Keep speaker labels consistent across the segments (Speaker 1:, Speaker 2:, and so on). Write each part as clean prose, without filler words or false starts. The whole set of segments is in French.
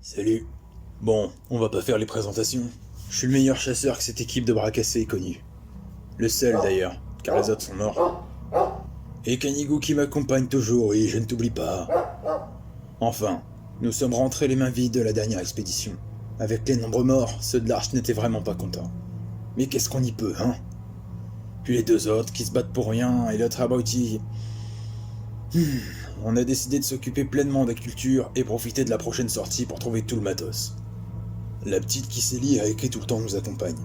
Speaker 1: Salut. Bon, on va pas faire les présentations. Je suis le meilleur chasseur que cette équipe de bras cassés ait connu. Le seul d'ailleurs, car les autres sont morts. Et Kanigou qui m'accompagne toujours, et je ne t'oublie pas. Enfin, nous sommes rentrés les mains vides de la dernière expédition. Avec les nombreux morts, ceux de l'Arche n'étaient vraiment pas contents. Mais qu'est-ce qu'on y peut, hein? Puis les deux autres qui se battent pour rien, et l'autre abruti... On a décidé de s'occuper pleinement de la culture et profiter de la prochaine sortie pour trouver tout le matos. La petite qui sait lire et écrit tout le temps nous accompagne.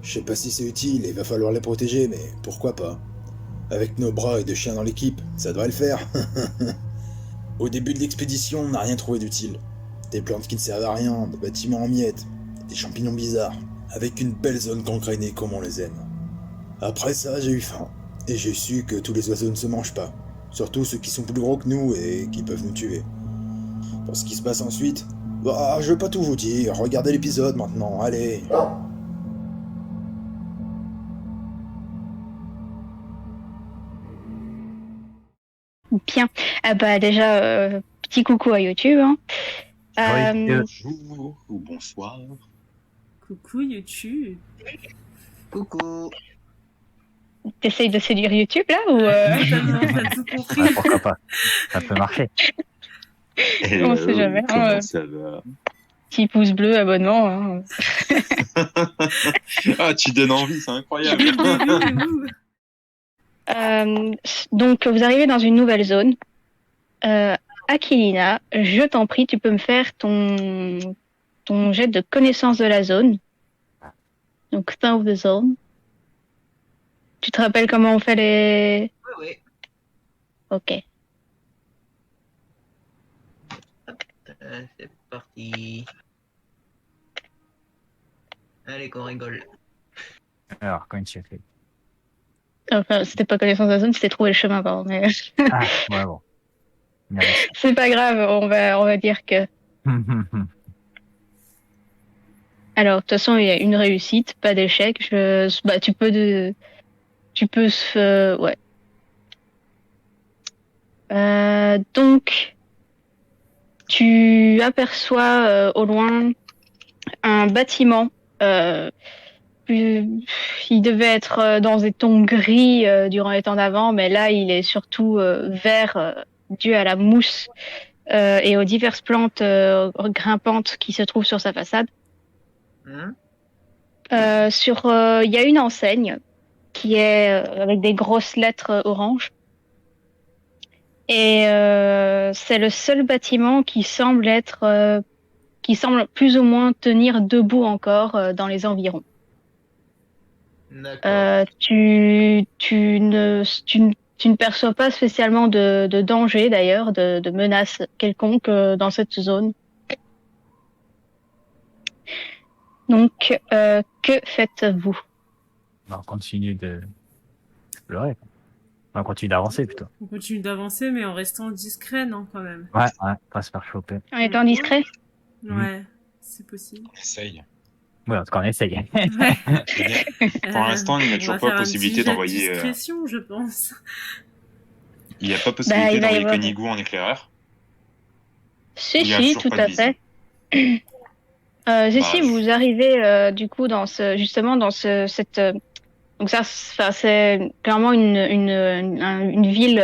Speaker 1: Je sais pas si c'est utile et va falloir la protéger, mais pourquoi pas. Avec nos bras et deux chiens dans l'équipe, ça devrait le faire. Au début de l'expédition, on n'a rien trouvé d'utile. Des plantes qui ne servent à rien, des bâtiments en miettes, des champignons bizarres, avec une belle zone gangrénée comme on les aime. Après ça, j'ai eu faim, et j'ai su que tous les oiseaux ne se mangent pas. Surtout ceux qui sont plus gros que nous et qui peuvent nous tuer. Pour ce qui se passe ensuite, bah, je vais pas tout vous dire, regardez l'épisode maintenant, allez.
Speaker 2: Bien. Ah bah déjà, petit coucou à YouTube. Hein.
Speaker 3: Bonjour ou bonsoir.
Speaker 4: Coucou YouTube.
Speaker 3: Coucou.
Speaker 2: T'essayes de séduire YouTube là ou
Speaker 4: Totalement, t'as tout compris.
Speaker 5: Ouais, pourquoi pas. Ça peut marcher.
Speaker 2: On sait jamais, hein,
Speaker 3: Comment ça va?
Speaker 2: Petit pouce bleu, abonnement. Hein.
Speaker 3: Ah, tu donnes envie, c'est incroyable.
Speaker 4: Dès le début, ouh.
Speaker 2: Donc vous arrivez dans une nouvelle zone. Aquilina, je t'en prie, tu peux me faire ton jet de connaissance de la zone. Donc Thing of the Zone. Tu te rappelles comment on fait les...
Speaker 6: Oui.
Speaker 2: Ok.
Speaker 6: C'est parti. Allez, qu'on rigole.
Speaker 5: Alors, quand tu fait.
Speaker 2: Enfin, c'était pas connaissance de la zone, c'était trouver le chemin, pardon. Mais...
Speaker 5: Ah, ouais, bon. Merci.
Speaker 2: C'est pas grave, on va dire que... Alors, de toute façon, il y a une réussite, pas d'échec. Bah, tu peux ouais. Donc, tu aperçois au loin un bâtiment. Il devait être dans des tons gris durant les temps d'avant, mais là, il est surtout vert dû à la mousse et aux diverses plantes grimpantes qui se trouvent sur sa façade. Il y a une enseigne qui est avec des grosses lettres oranges. Et c'est le seul bâtiment qui semble plus ou moins tenir debout encore dans les environs.
Speaker 6: D'accord.
Speaker 2: Tu ne perçois pas spécialement de danger d'ailleurs, de menace quelconque dans cette zone. Donc, que faites-vous?
Speaker 5: On continue de explorer. On continue d'avancer plutôt.
Speaker 4: On continue d'avancer, mais en restant discret, non, quand même.
Speaker 5: Ouais, pas se faire choper.
Speaker 2: En étant discret?
Speaker 4: Ouais, c'est possible.
Speaker 3: Essaye.
Speaker 5: Ouais, en tout cas, on essaye.
Speaker 3: Pour l'instant, il n'y a
Speaker 4: On
Speaker 3: toujours
Speaker 4: va
Speaker 3: pas
Speaker 4: faire un
Speaker 3: possibilité
Speaker 4: petit jet de
Speaker 3: d'envoyer.
Speaker 4: discrétion, je pense.
Speaker 3: Il n'y a pas possibilité
Speaker 2: il va y
Speaker 3: d'envoyer
Speaker 2: avoir-
Speaker 3: Kanigou en éclaireur.
Speaker 2: Si,
Speaker 3: Il y a
Speaker 2: si,
Speaker 3: toujours
Speaker 2: tout
Speaker 3: pas de
Speaker 2: à
Speaker 3: vision.
Speaker 2: fait. Si,
Speaker 3: je-
Speaker 2: vous arrivez du coup dans cette donc ça, c'est clairement une ville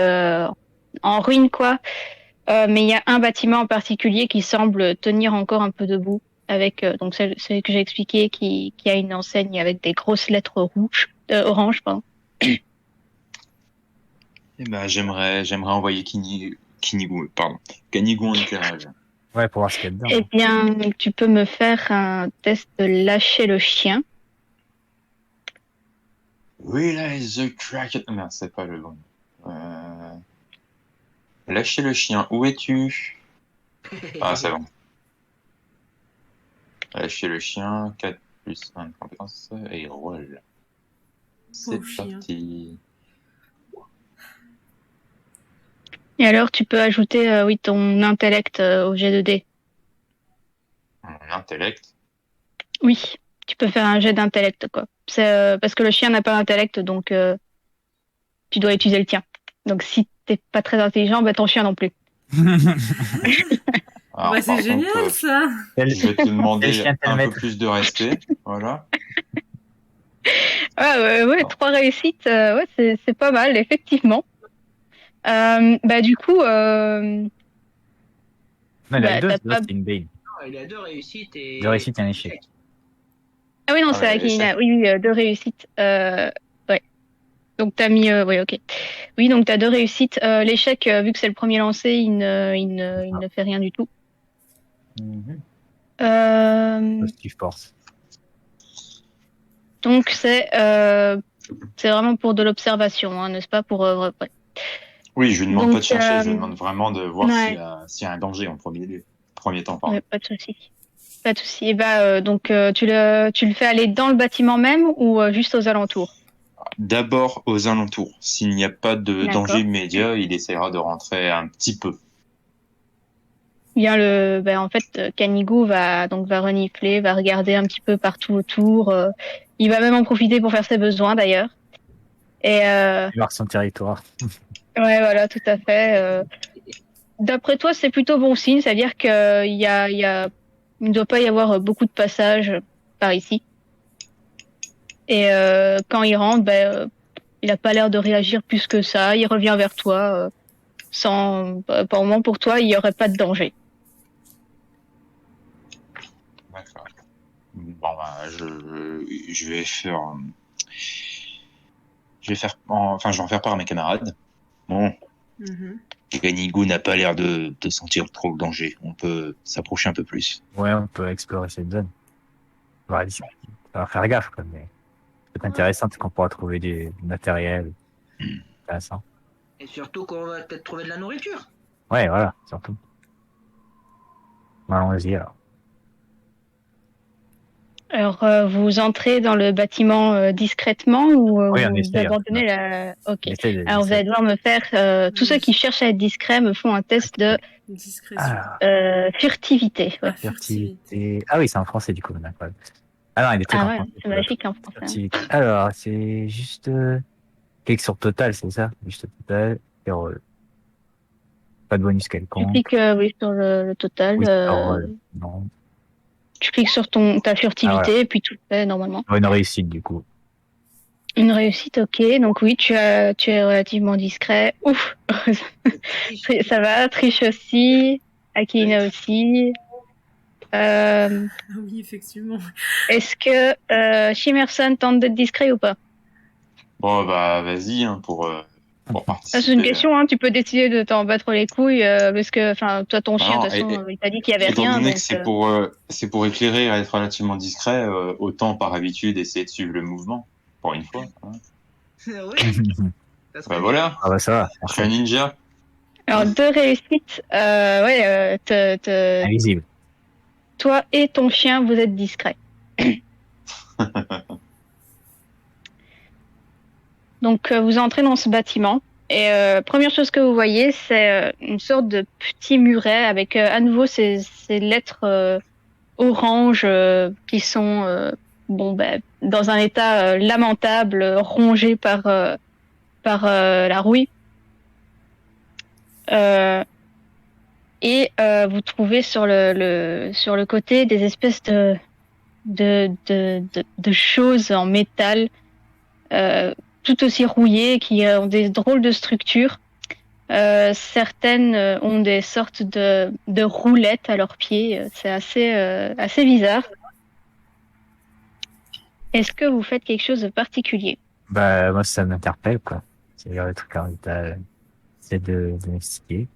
Speaker 2: en ruine quoi. Mais il y a un bâtiment en particulier qui semble tenir encore un peu debout avec donc celle que j'ai expliqué qui a une enseigne avec des grosses lettres oranges pardon.
Speaker 3: Eh ben, j'aimerais envoyer Kanigou en éclairage.
Speaker 5: Ouais, pour voir ce qu'il y a dedans.
Speaker 2: Eh bien, tu peux me faire un test de lâcher le chien.
Speaker 3: Realize the Kraken. Non, c'est pas le bon. Lâchez le chien, où es-tu? Ah, c'est bon. Lâchez le chien, 4 plus 1 de compétence, et roll. C'est
Speaker 4: Pauvre chien.
Speaker 3: parti.
Speaker 2: Et alors, tu peux ajouter oui ton intellect au jet de dés.
Speaker 3: Mon intellect.
Speaker 2: Oui, tu peux faire un jet d'intellect, quoi. C'est parce que le chien n'a pas d'intellect, donc tu dois utiliser le tien. Donc si t'es pas très intelligent, bah ton chien non plus.
Speaker 3: Alors,
Speaker 4: Bah,
Speaker 3: par
Speaker 4: c'est génial
Speaker 3: contre,
Speaker 4: ça.
Speaker 3: je vais te demander
Speaker 5: Quel chien t'as le
Speaker 3: un peu
Speaker 5: maître
Speaker 3: plus de respect. Voilà.
Speaker 2: Ah ouais,
Speaker 3: Non.
Speaker 2: 3 réussites, ouais, c'est pas mal, effectivement. Bah du coup,
Speaker 5: Non, il a eu
Speaker 2: bah
Speaker 5: deux,
Speaker 2: t'as
Speaker 5: l'autre
Speaker 2: pas.
Speaker 5: c'est une Bane.
Speaker 6: Non, il a 2 réussites
Speaker 5: Deux
Speaker 6: et
Speaker 5: réussites et un échec.
Speaker 2: Ah oui, non,
Speaker 3: Ah
Speaker 2: c'est vrai
Speaker 3: ouais,
Speaker 2: qu'il y en
Speaker 3: échec.
Speaker 2: a. Oui, oui, 2 réussites. Ouais. Donc t'as mis, oui, ok. Oui, donc t'as 2 réussites. L'échec, vu que c'est le premier lancé, il ne fait rien du tout.
Speaker 3: Mhm.
Speaker 5: Positive force.
Speaker 2: Donc c'est vraiment pour de l'observation, hein, n'est-ce pas, pour ouais.
Speaker 3: Oui, je lui demande
Speaker 2: Donc
Speaker 3: pas de chercher, je lui demande vraiment de voir
Speaker 2: ouais,
Speaker 3: s'il y a un danger en premier lieu. Premier temps, pardon.
Speaker 2: ouais, pas de souci. Pas de souci. Et bah donc tu le fais aller dans le bâtiment même ou juste aux alentours?
Speaker 3: D'abord aux alentours. S'il n'y a pas de danger
Speaker 2: D'accord.
Speaker 3: immédiat, il essaiera de rentrer un petit peu.
Speaker 2: Bien en fait, Canigou va renifler, va regarder un petit peu partout autour. Il va même en profiter pour faire ses besoins d'ailleurs. Et
Speaker 5: Il marque son territoire.
Speaker 2: ouais, voilà, tout à fait. D'après toi, c'est plutôt bon signe, c'est-à-dire il ne doit pas y avoir beaucoup de passages par ici. Et quand il rentre, il a pas l'air de réagir plus que ça. Il revient vers toi, pour le moment, pour toi, il y aurait pas de danger.
Speaker 3: D'accord. Bon, bah, je vais faire, enfin, je vais en faire part à mes camarades. Bon,
Speaker 4: Mhm.
Speaker 3: Ganigou n'a pas l'air de sentir trop le danger. On peut s'approcher un peu plus.
Speaker 5: Ouais, on peut explorer cette zone. Ouais, ça va faire gaffe, quoi, mais c'est intéressant parce qu'on pourra trouver du matériel intéressant.
Speaker 6: Et surtout qu'on va peut-être trouver de la nourriture.
Speaker 5: Ouais, voilà, surtout. Allons-y alors.
Speaker 2: Alors, vous entrez dans le bâtiment discrètement ou
Speaker 5: Oui, on
Speaker 2: vous
Speaker 5: essaye.
Speaker 2: abandonnez la... Ok.
Speaker 5: On essaye de
Speaker 2: Alors, vous allez devoir me faire... tous ceux
Speaker 4: Oui.
Speaker 2: qui cherchent à être discrets me font un test de
Speaker 4: Discrétion.
Speaker 5: Alors,
Speaker 2: furtivité. Ouais.
Speaker 4: Ah, furtivité.
Speaker 5: furtivité. Ah oui, c'est en français du coup, d'accord. Ah non, il y a des trucs
Speaker 2: Ah
Speaker 5: en
Speaker 2: ouais,
Speaker 5: français.
Speaker 2: c'est magique en français. Hein.
Speaker 5: Furtivité. Alors, c'est juste clique sur total, c'est ça? Juste total. Et pas de bonus
Speaker 2: Tu
Speaker 5: quelconque.
Speaker 2: cliques oui, sur le total.
Speaker 5: Oui, non.
Speaker 2: Tu cliques sur ta
Speaker 5: Ah voilà.
Speaker 2: furtivité et puis tout le fait normalement.
Speaker 5: Une réussite du coup.
Speaker 2: Une réussite, ok. Donc oui, tu es relativement discret. Ouf, ça va. Triche aussi. Akina aussi. Euh,
Speaker 4: Ah oui, effectivement.
Speaker 2: Est-ce que Shimerson tente d'être discret ou pas?
Speaker 3: Bon, bah, vas-y, hein, pour
Speaker 2: Ah, c'est une
Speaker 3: participer.
Speaker 2: question, hein. Tu peux décider de t'en battre les couilles parce que, enfin, toi, ton
Speaker 3: Bah
Speaker 2: chien, de
Speaker 3: non,
Speaker 2: toute façon, il t'a dit qu'il y avait
Speaker 3: étant
Speaker 2: rien,
Speaker 3: donné que
Speaker 2: donc.
Speaker 3: c'est pour éclairer et être relativement discret, autant par habitude essayer de suivre le mouvement, pour une fois. Hein.
Speaker 6: Oui, ça serait
Speaker 3: Bah
Speaker 6: bien.
Speaker 3: voilà,
Speaker 5: Ah bah ça va,
Speaker 3: je suis un
Speaker 5: merci.
Speaker 3: ninja.
Speaker 2: Alors, 2 réussites. Ouais,
Speaker 5: Invisible.
Speaker 2: toi et ton chien, vous êtes discrets. Donc, vous entrez dans ce bâtiment. Et première chose que vous voyez, c'est une sorte de petit muret avec à nouveau ces lettres oranges qui sont dans un état lamentable, rongées par la rouille. Euh, et vous trouvez sur sur le côté des espèces de choses en métal tout aussi rouillées qui ont des drôles de structures. Certaines ont des sortes de roulettes à leurs pieds. C'est assez bizarre. Est-ce que vous faites quelque chose de particulier?
Speaker 5: Bah moi ça m'interpelle quoi. C'est le truc en métal. C'est de m'expliquer.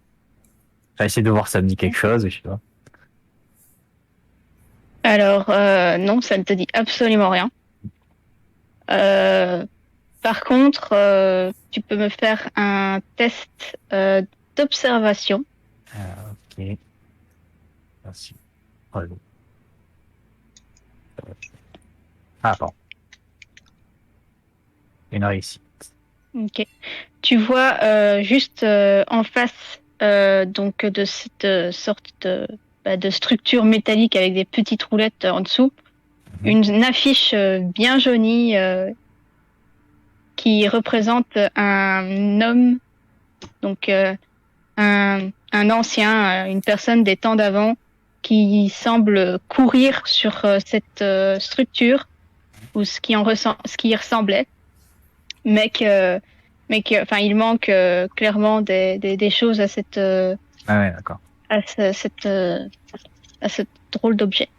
Speaker 5: Enfin, essayer de voir si ça me dit quelque chose, je sais pas.
Speaker 2: Alors, non, ça ne te dit absolument rien. Par contre, tu peux me faire un test d'observation.
Speaker 5: Ah, ok. Merci. Oh, bon. Ah bon. Une réussite.
Speaker 2: Ok. Tu vois juste en face donc de cette sorte de structure métallique avec des petites roulettes en dessous, une affiche bien jaunie qui représente un homme, donc un un ancien, une personne des temps d'avant qui semble courir sur cette structure ou ce qui y ressemblait, enfin, il manque clairement des choses à
Speaker 5: Ah ouais, d'accord.
Speaker 2: à ce drôle d'objet.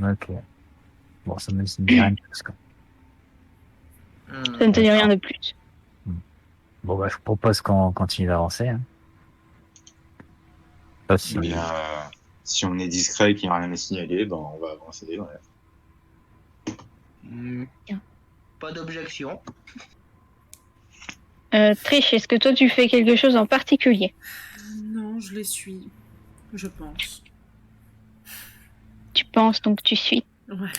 Speaker 5: Ok. Bon, ça me dit rien de plus, quoi.
Speaker 2: Ça ne te dit rien de plus.
Speaker 5: Bon, bah, je propose qu'on continue d'avancer. Hein. Pas si-
Speaker 3: Eh bien, si on est discret et qu'il n'y a rien à signaler, ben, on va avancer. Ouais.
Speaker 6: Pas d'objection.
Speaker 2: Trish, est-ce que toi tu fais quelque chose en particulier?
Speaker 4: Non, je les suis. Je pense.
Speaker 2: Tu penses donc tu suis.
Speaker 4: Voilà.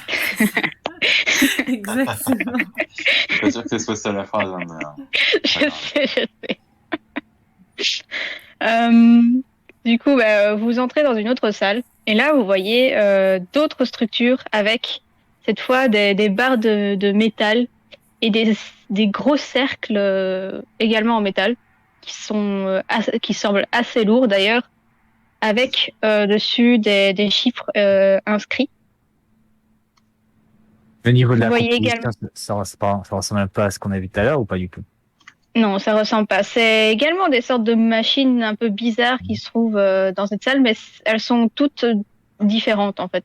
Speaker 4: Exactement.
Speaker 3: Je suis pas sûr que ce soit ça la phrase. Hein, mais,
Speaker 2: Je sais. Du coup, vous entrez dans une autre salle et là vous voyez d'autres structures avec cette fois des barres de métal et des gros cercles également en métal qui semblent assez lourds d'ailleurs, avec dessus des chiffres inscrits.
Speaker 5: Le niveau de
Speaker 2: Vous
Speaker 5: la
Speaker 2: voyez
Speaker 5: composition, ça ressemble un peu à ce qu'on a vu tout à l'heure ou pas du tout?
Speaker 2: Non, ça ressemble pas. C'est également des sortes de machines un peu bizarres qui se trouvent dans cette salle, mais elles sont toutes différentes en fait.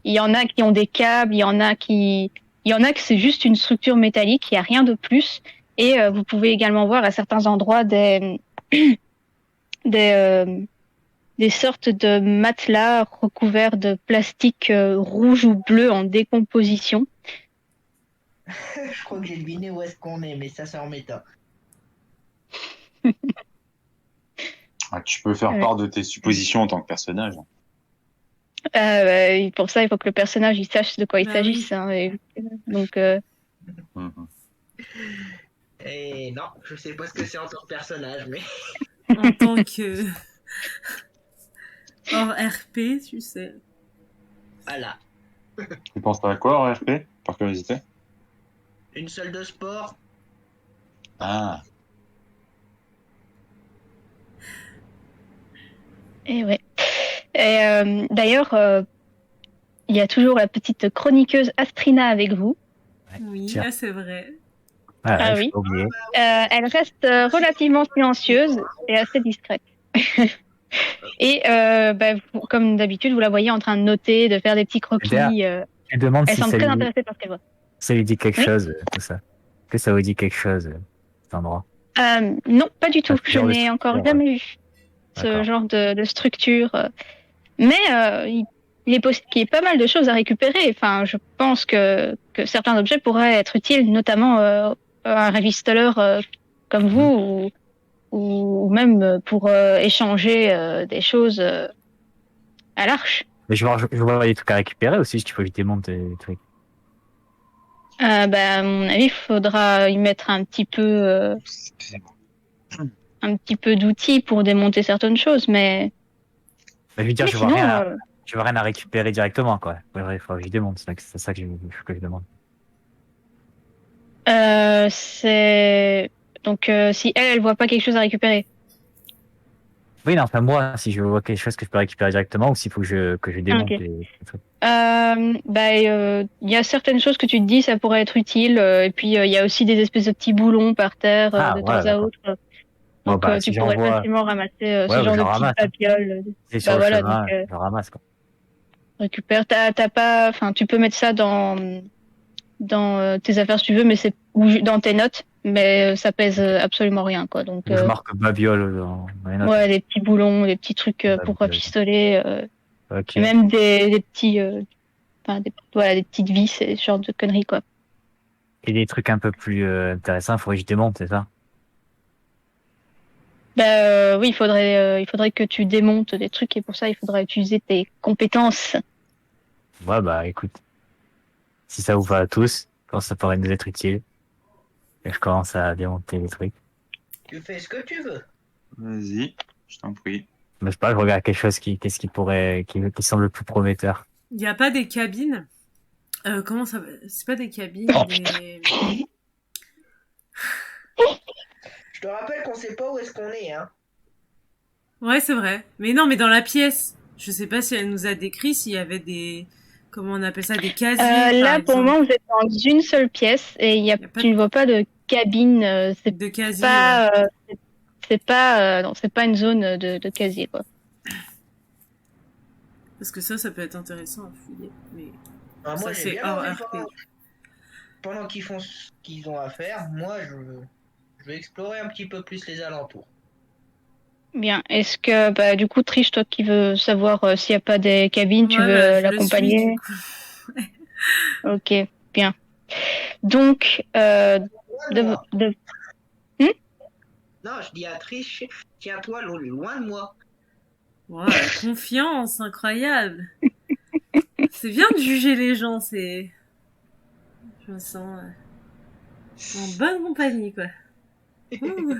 Speaker 2: Il y en a qui ont des câbles, il y en a que c'est juste une structure métallique, il y a rien de plus. Et vous pouvez également voir à certains endroits des sortes de matelas recouverts de plastique rouge ou bleu en décomposition.
Speaker 6: Je crois que j'ai deviné où est-ce qu'on est, mais ça c'est en méta.
Speaker 3: tu peux faire
Speaker 2: Ouais.
Speaker 3: part de tes suppositions en tant que personnage.
Speaker 2: Pour ça, il faut que le personnage il sache de quoi il
Speaker 4: Bah
Speaker 2: s'agisse.
Speaker 4: oui.
Speaker 2: Hein, donc,
Speaker 3: Mhm.
Speaker 6: Et non, je sais pas ce que c'est en tant que personnage, mais.
Speaker 4: En tant que. Hors RP, tu sais.
Speaker 6: Voilà.
Speaker 3: Tu penses à quoi en RP, par curiosité?
Speaker 6: Une salle de sport.
Speaker 3: Ah,
Speaker 2: et ouais. Et d'ailleurs, il y a toujours la petite chroniqueuse Astrina avec vous.
Speaker 4: Oui,
Speaker 5: Tiens.
Speaker 4: là c'est vrai.
Speaker 5: Ah,
Speaker 2: Ah
Speaker 5: ouais,
Speaker 2: oui.
Speaker 5: j'ai pas oublié.
Speaker 2: Elle reste relativement silencieuse et assez discrète. Et comme d'habitude, vous la voyez en train de noter, de faire des petits croquis.
Speaker 5: Je me demande
Speaker 2: Elle
Speaker 5: si
Speaker 2: semble
Speaker 5: ça
Speaker 2: très
Speaker 5: lui,
Speaker 2: intéressée par ce qu'elle voit.
Speaker 5: ça lui dit quelque
Speaker 2: Oui.
Speaker 5: chose, tout ça. Que ça vous dit quelque chose, cet endroit?
Speaker 2: Non, pas du tout.
Speaker 5: Ce
Speaker 2: Je
Speaker 5: genre de
Speaker 2: n'ai encore
Speaker 5: structure,
Speaker 2: jamais vu ce
Speaker 5: D'accord.
Speaker 2: genre de structure. Mais il est possible qu'il y ait pas mal de choses à récupérer. Enfin, je pense que certains objets pourraient être utiles, notamment à un revistoleur comme vous, ou même pour échanger des choses à l'arche.
Speaker 5: Mais je vois des trucs à récupérer aussi, si tu peux éviter de monter des trucs.
Speaker 2: À mon avis, il faudra y mettre un petit peu d'outils pour démonter certaines choses, mais
Speaker 5: Mais je veux dire,
Speaker 2: mais
Speaker 5: je vois
Speaker 2: sinon,
Speaker 5: rien à récupérer directement, quoi. Il faudrait que je démonte, c'est ça que je demande.
Speaker 2: c'est donc si elle voit pas quelque chose à récupérer.
Speaker 5: Oui, non, enfin, moi, si je vois quelque chose que je peux récupérer directement, ou s'il faut que je démonte
Speaker 2: Ok.
Speaker 5: les trucs.
Speaker 2: Il y a certaines choses que tu te dis ça pourrait être utile, et puis il y a aussi des espèces de petits boulons par terre
Speaker 5: Ah,
Speaker 2: de temps
Speaker 5: voilà,
Speaker 2: à
Speaker 5: d'accord.
Speaker 2: autre.
Speaker 5: Bon,
Speaker 2: Donc
Speaker 5: bah,
Speaker 2: tu
Speaker 5: si j'en
Speaker 2: pourrais
Speaker 5: vois,
Speaker 2: facilement ramasser
Speaker 5: ouais,
Speaker 2: ce genre
Speaker 5: j'en
Speaker 2: de petites
Speaker 5: ramasse, hein.
Speaker 2: babioles.
Speaker 5: C'est sur le
Speaker 2: Voilà, donc
Speaker 5: chemin, je ramasse, quoi.
Speaker 2: récupère. T'as pas, enfin tu peux mettre ça dans tes affaires si tu veux, mais ou dans tes notes, mais ça pèse
Speaker 5: Ok.
Speaker 2: absolument rien quoi. Donc
Speaker 5: Ou je marque babiole dans les notes.
Speaker 2: ouais, des petits boulons, des petits trucs pour
Speaker 5: Babiole.
Speaker 2: pistolet,
Speaker 5: Ok.
Speaker 2: et même des petits, enfin voilà, des petites vis, ce genre de conneries quoi.
Speaker 5: Et des trucs un peu plus intéressants, il faudrait que je démonte, c'est ça?
Speaker 2: Oui, il faudrait que tu démontes des trucs et pour ça, il faudra utiliser tes compétences.
Speaker 5: Ouais, bah, écoute. Si ça vous va à tous, je pense que ça pourrait nous être utile. Et je commence à démonter les trucs.
Speaker 6: Tu fais ce que tu veux.
Speaker 3: vas-y, je t'en prie.
Speaker 5: Mais je sais pas, je regarde quelque chose qui semble le plus prometteur.
Speaker 4: Il n'y a pas des cabines. Comment ça va? C'est pas des cabines, des.
Speaker 6: Je te rappelle qu'on sait pas où est-ce qu'on est, hein.
Speaker 4: Ouais, c'est vrai. Mais non, mais dans la pièce, je sais pas si elle nous a décrit s'il y avait des, comment on appelle ça, des casiers, par
Speaker 2: Là, pour le
Speaker 4: exemple.
Speaker 2: moment, vous êtes dans une seule pièce et
Speaker 4: Y a pas
Speaker 2: tu ne vois pas de cabine. C'est
Speaker 4: de casier, ouais.
Speaker 2: pas, non, c'est pas une zone de casier, quoi.
Speaker 4: Parce que ça peut être intéressant à fouiller. Mais
Speaker 6: Ah, moi,
Speaker 4: ça,
Speaker 6: j'ai
Speaker 4: c'est
Speaker 6: bien
Speaker 4: hors
Speaker 6: envie de
Speaker 4: RP.
Speaker 6: voir. Pendant qu'ils font ce qu'ils ont à faire, moi, je vais explorer un petit peu plus les alentours.
Speaker 2: Bien. Est-ce que, bah, du coup, Trish, toi qui veux savoir s'il n'y a pas des cabines, tu
Speaker 4: Ouais,
Speaker 2: veux
Speaker 4: bah, je le suis, du
Speaker 2: l'accompagner?
Speaker 4: coup.
Speaker 2: Ok, bien. Donc,
Speaker 6: Loin de moi.
Speaker 2: Hmm.
Speaker 6: Non, je dis à Trish, tiens-toi loin de moi.
Speaker 4: Wow, la confiance, incroyable. C'est bien de juger les gens, c'est... Je me sens en bonne compagnie, quoi. Ouh.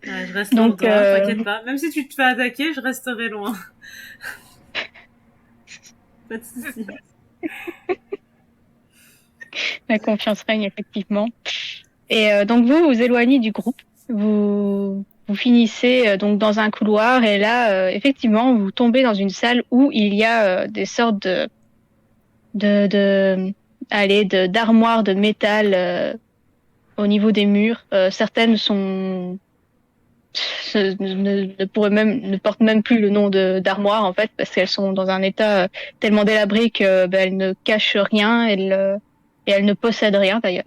Speaker 4: Ouais, je reste
Speaker 2: Donc,
Speaker 4: loin, t'inquiète pas. Même si tu te fais attaquer, je resterai loin. Pas de soucis.
Speaker 2: la confiance règne effectivement. Et donc vous vous éloignez du groupe, vous finissez donc dans un couloir et là effectivement vous tombez dans une salle où il y a des sortes de allez d'armoires de métal au niveau des murs. Certaines sont ne pourraient même ne portent même plus le nom de d'armoire en fait parce qu'elles sont dans un état tellement délabré que elles ne cachent rien et elles ne possèdent rien d'ailleurs.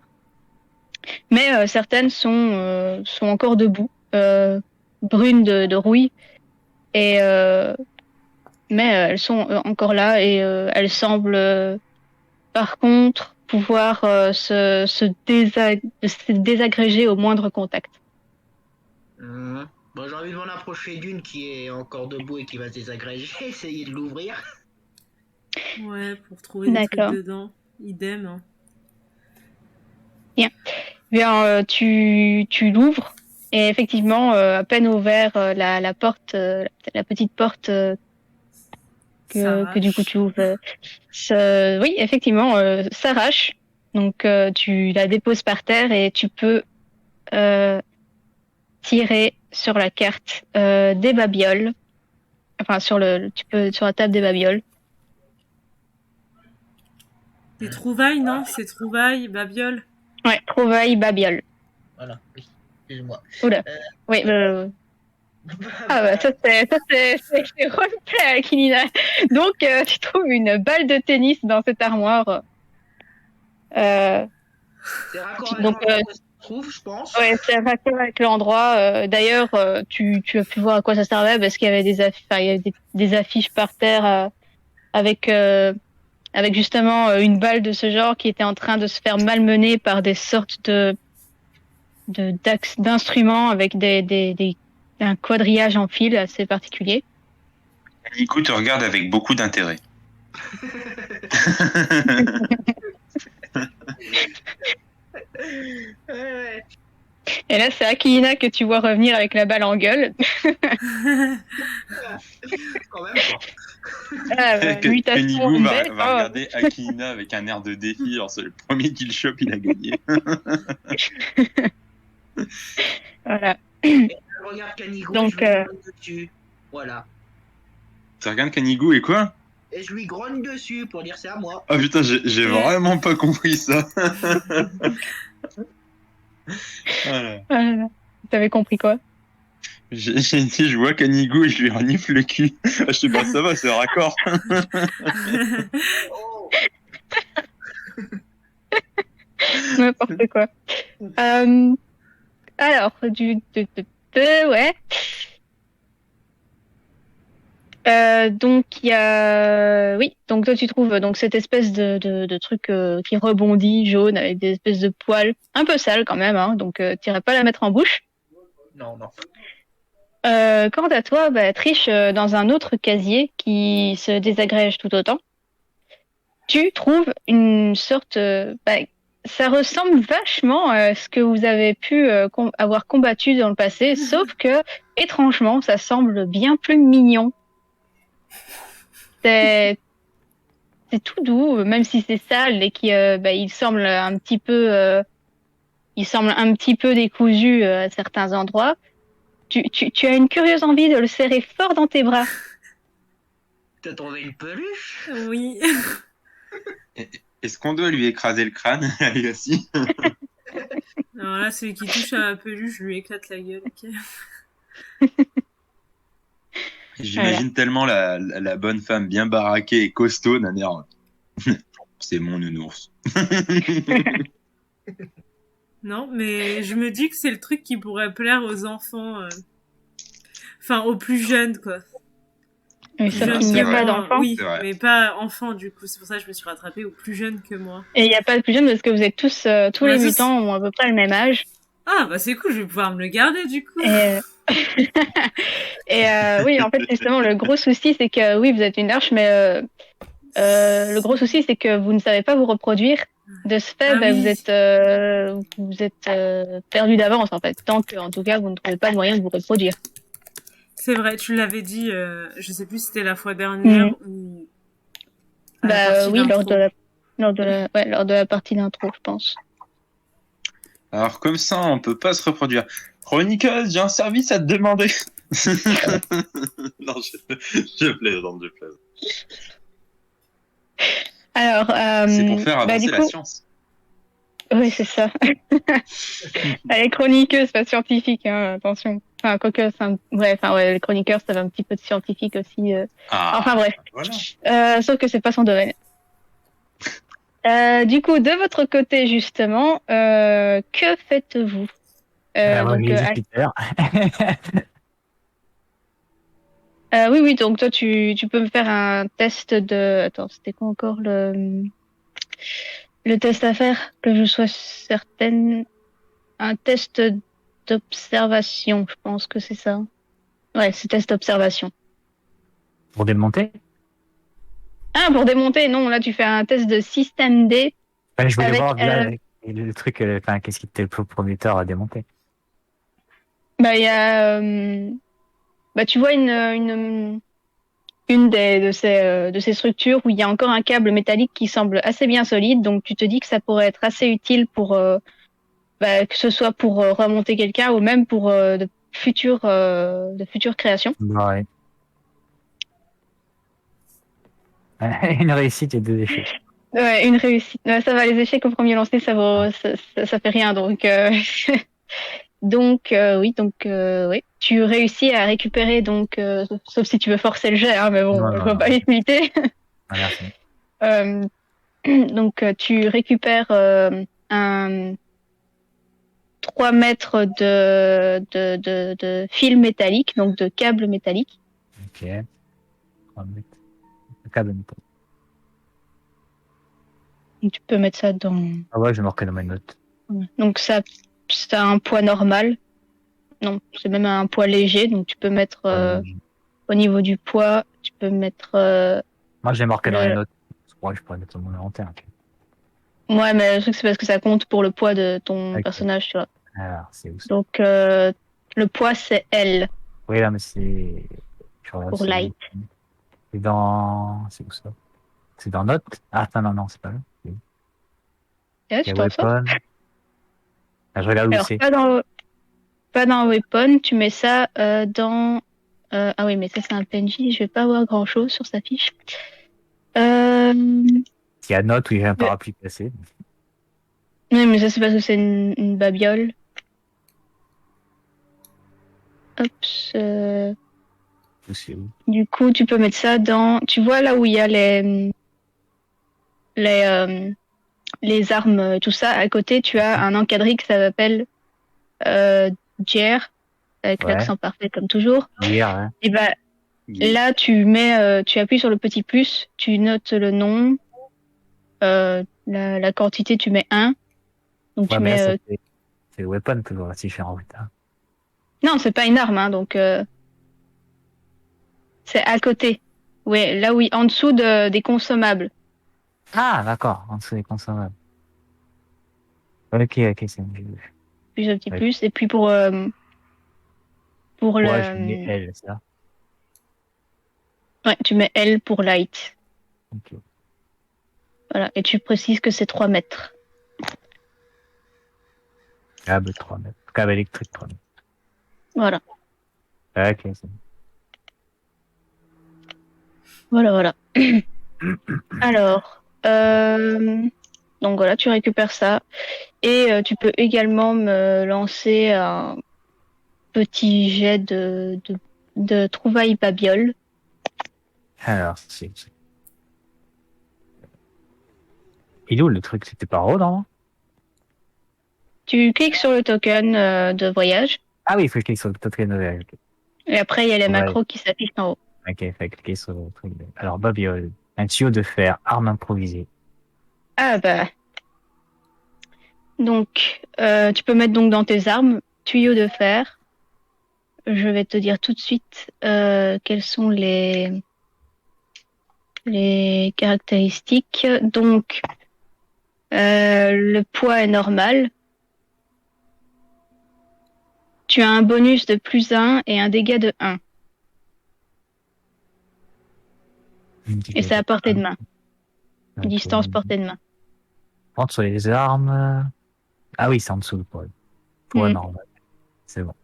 Speaker 2: Mais certaines sont encore debout, brunes de rouille, et mais elles sont encore là et elles semblent par contre pouvoir se désagréger au moindre contact.
Speaker 6: Bon, j'ai envie de m'en approcher d'une qui est encore debout et qui va se désagréger, essayer de l'ouvrir.
Speaker 4: Ouais, pour trouver des trucs
Speaker 2: D'accord.
Speaker 4: dedans. Idem. Hein.
Speaker 2: Bien. Bien, tu l'ouvres et effectivement, à peine ouvert la porte, la petite porte que du coup tu
Speaker 4: S'arrache.
Speaker 2: ouvres, oui, effectivement, s'arrache. Donc tu la déposes par terre et tu peux euh, tirer sur la carte des babioles. Enfin, tu peux sur la table des babioles.
Speaker 4: Des trouvailles, non? C'est trouvailles, babioles.
Speaker 2: Ouais, trouvaille babiole.
Speaker 6: Voilà, oui, excuse-moi.
Speaker 2: Oula.
Speaker 6: Euh,
Speaker 2: Oui. Ah bah c'est roleplay avec Inina. Donc tu trouves une balle de tennis dans cette armoire. Euh,
Speaker 6: c'est raccord avec
Speaker 2: donc
Speaker 6: l'endroit où elle se trouve, je pense.
Speaker 2: ouais, c'est raccord avec l'endroit. D'ailleurs, tu as pu voir à quoi ça servait parce qu'il y avait il y avait des affiches par terre avec justement une balle de ce genre qui était en train de se faire malmener par des sortes d'instruments avec un quadrillage en fil assez particulier.
Speaker 3: Nico te regarde avec beaucoup d'intérêt.
Speaker 6: Ouais.
Speaker 2: Et là, c'est Akilina que tu vois revenir avec la balle en gueule.
Speaker 6: Quand même pas.
Speaker 3: Que
Speaker 2: Mutation
Speaker 3: Nigo va
Speaker 2: bête.
Speaker 3: regarder Akina avec un air de défi. Alors, c'est le premier qu'il chope, il a gagné.
Speaker 2: Voilà.
Speaker 6: Je regarde Canigo
Speaker 2: Donc,
Speaker 6: et je lui grogne dessus. Voilà.
Speaker 3: Tu regardes Kanigo et quoi?
Speaker 6: Et je lui grogne dessus pour dire c'est à moi.
Speaker 3: Ah putain, j'ai vraiment pas compris ça. Voilà.
Speaker 2: T'avais compris quoi?
Speaker 3: J'ai dit, je vois Kanigo et je lui renifle le cul. Je sais pas, ça va, c'est raccord.
Speaker 6: Oh.
Speaker 2: N'importe quoi. Alors, ouais. Donc il y a, oui. Donc toi tu trouves donc cette espèce de truc qui rebondit jaune avec des espèces de poils un peu sales quand même. Hein, donc t'irais pas la mettre en bouche.
Speaker 6: Non, non.
Speaker 2: Quant à toi, bah, Triche, dans un autre casier qui se désagrège tout autant, tu trouves une sorte, ça ressemble vachement à ce que vous avez pu avoir combattu dans le passé, sauf que étrangement, ça semble bien plus mignon. C'est tout doux, même si c'est sale et il semble un petit peu décousu à certains endroits. tu as une curieuse envie de le serrer fort dans tes bras.
Speaker 6: T'as trouvé une peluche?
Speaker 4: Oui.
Speaker 3: Est-ce qu'on doit lui écraser le crâne, lui aussi?
Speaker 4: Alors là, celui qui touche à ma peluche, je lui éclate la gueule. Ok.
Speaker 3: J'imagine tellement la bonne femme bien baraquée et costaud d'un air. C'est mon nounours.
Speaker 4: Non, mais je me dis que c'est le truc qui pourrait plaire aux enfants. Enfin, aux plus jeunes, quoi.
Speaker 2: Oui,
Speaker 4: Plus
Speaker 2: sauf
Speaker 4: jeunes
Speaker 2: qu'il n'y
Speaker 3: c'est
Speaker 2: a
Speaker 4: que
Speaker 3: vrai.
Speaker 2: pas
Speaker 4: moi.
Speaker 2: d'enfants.
Speaker 4: Oui,
Speaker 3: C'est vrai.
Speaker 4: mais pas enfants, du coup. C'est pour ça que je me suis rattrapée aux plus jeunes que moi.
Speaker 2: Et il n'y a pas de plus jeune parce que vous êtes tous
Speaker 4: Ouais,
Speaker 2: les
Speaker 4: ça,
Speaker 2: 8 ans ont à peu près le même âge.
Speaker 4: Ah, bah c'est cool, je vais pouvoir me le garder, du coup.
Speaker 2: Et, oui, en fait, justement, le gros souci, c'est que oui, vous êtes une arche, mais le gros souci, c'est que vous ne savez pas vous reproduire. De ce fait,
Speaker 4: Ah
Speaker 2: ben,
Speaker 4: oui.
Speaker 2: vous êtes perdu d'avance, en fait, tant que, en tout cas, vous ne trouvez pas de moyen de vous reproduire.
Speaker 4: C'est vrai, tu l'avais dit, je sais plus si c'était la fois dernière ou à la partie
Speaker 2: Oui,
Speaker 4: d'intro.
Speaker 2: lors de la partie d'intro, je pense.
Speaker 3: Alors, comme ça, on peut pas se reproduire. Chroniqueuse, j'ai un service à te demander. Non, je plaisante, je plaisante.
Speaker 2: Alors,
Speaker 3: C'est pour faire
Speaker 2: bah,
Speaker 3: avancer
Speaker 2: du
Speaker 3: la
Speaker 2: coup,
Speaker 3: science.
Speaker 2: oui, c'est ça. Elle est chroniqueuse, pas scientifique, hein, attention. Enfin, quoique, ouais, enfin, ouais, les chroniqueurs, ça va un petit peu de scientifique aussi. Enfin, bref.
Speaker 3: Voilà.
Speaker 2: Sauf que c'est pas son domaine. Du coup, de votre côté, justement, que faites-vous?
Speaker 5: Moi,
Speaker 2: Donc,
Speaker 5: je l'ai dit tout à l'heure.
Speaker 2: oui, oui, donc toi, tu peux me faire un test de... Attends, c'était quoi encore le test à faire? Que je sois certaine... Un test d'observation, je pense que c'est ça. Ouais, c'est test d'observation.
Speaker 5: Pour démonter.
Speaker 2: Ah, pour démonter, non, là, tu fais un test de système D
Speaker 5: Je voulais
Speaker 2: avec...
Speaker 5: voir là, le truc, enfin, qu'est-ce qui était le plus prometteur à démonter.
Speaker 2: bah, il y a... bah, tu vois une de ces structures où il y a encore un câble métallique qui semble assez bien solide, donc tu te dis que ça pourrait être assez utile pour bah, que ce soit pour remonter quelqu'un ou même pour de futures créations.
Speaker 5: Ouais. Une réussite et 2 échecs.
Speaker 2: Ouais, une réussite. Ouais, ça va, les échecs au premier lancer, ça fait rien, donc oui, oui. Tu réussis à récupérer donc sauf si tu veux forcer le jet, hein, mais bon,
Speaker 5: Non,
Speaker 2: je
Speaker 5: non,
Speaker 2: vois
Speaker 5: non.
Speaker 2: pas l'utilité.
Speaker 5: Ah, merci.
Speaker 2: Donc, tu récupères un 3 mètres de fil métallique, donc de câble métallique.
Speaker 5: Ok. 3 mètres. Le câble métal.
Speaker 2: Donc, tu peux mettre ça dans...
Speaker 5: Ah ouais, je vais marquer dans mes notes.
Speaker 2: Donc, ça a un poids normal. Non, c'est même un poids léger. Donc, tu peux mettre au niveau du poids, tu peux mettre...
Speaker 5: Moi, j'ai marqué dans
Speaker 2: le-
Speaker 5: les notes. Je crois que je pourrais mettre sur mon inventaire. Ok.
Speaker 2: Ouais, mais le truc, c'est parce que ça compte pour le poids de ton
Speaker 5: Ok.
Speaker 2: personnage, tu vois.
Speaker 5: Alors, c'est où ça?
Speaker 2: Donc, le poids, c'est L
Speaker 5: Oui, là, mais c'est. Je regarde,
Speaker 2: pour
Speaker 5: c'est
Speaker 2: light.
Speaker 5: où. C'est dans. C'est où ça? C'est dans notes? Ah, attends, non, c'est pas là. Oui.
Speaker 2: Ouais,
Speaker 5: Il y
Speaker 2: tu
Speaker 5: a
Speaker 2: t'en sors.
Speaker 5: weapon. Ah, je regarde où
Speaker 2: Alors,
Speaker 5: c'est.
Speaker 2: pas dans Weapon, tu mets ça dans... ah oui, mais ça, c'est un PNJ. Je vais pas avoir grand-chose sur sa fiche. Euh...
Speaker 5: Il y a note où il y a un parapluie placé.
Speaker 2: Oui, mais ça, c'est parce que c'est une babiole. Hop.
Speaker 5: Où c'est où?
Speaker 2: Du coup, tu peux mettre ça dans... Tu vois là où il y a les armes, tout ça. À côté, tu as un encadré qui s'appelle Jer, avec
Speaker 5: Ouais.
Speaker 2: l'accent parfait comme toujours.
Speaker 5: Hier, hein.
Speaker 2: Et ben là, tu appuies sur le petit plus, tu notes le nom, la quantité, tu mets 1. Donc
Speaker 5: Ouais,
Speaker 2: tu
Speaker 5: mais là,
Speaker 2: mets...
Speaker 5: c'est weapon toujours, si je fais en route. Hein.
Speaker 2: Non, c'est pas une arme, hein, donc c'est à côté. Ouais, là oui, en dessous des consommables.
Speaker 5: Ah, d'accord, en dessous des consommables. Ok, c'est mieux.
Speaker 2: Puis un petit
Speaker 5: Ouais.
Speaker 2: plus. Et puis pour
Speaker 5: Ouais, je mets L, c'est ça.
Speaker 2: Ouais, tu mets L pour light.
Speaker 5: Ok.
Speaker 2: Voilà, et tu précises que c'est 3 mètres.
Speaker 5: Câble 3 mètres. Câble électrique 3 mètres.
Speaker 2: Voilà.
Speaker 5: Ok, c'est
Speaker 2: Voilà, voilà. Alors, donc voilà, tu récupères ça. Et tu peux également me lancer un petit jet de trouvailles babioles.
Speaker 5: Alors, il est où le truc? C'était par haut, non?
Speaker 2: Tu cliques sur le token de voyage.
Speaker 5: Ah oui, il faut cliquer sur le token de voyage.
Speaker 2: Et après, il y a les
Speaker 5: Ouais.
Speaker 2: macros qui s'affichent en haut.
Speaker 5: Ok, il faut cliquer sur le truc. Alors, babiole. Un tuyau de fer, arme improvisée.
Speaker 2: Ah bah, donc, tu peux mettre donc dans tes armes, tuyau de fer. Je vais te dire tout de suite quelles sont les caractéristiques. Donc, le poids est normal. Tu as un bonus de +1 et un dégât de 1. Et c'est à portée de main.
Speaker 5: Ok.
Speaker 2: Distance portée de main.
Speaker 5: Rentre sur les armes. Ah oui, c'est en dessous le poids. Poids
Speaker 2: Mm.
Speaker 5: normal. C'est bon.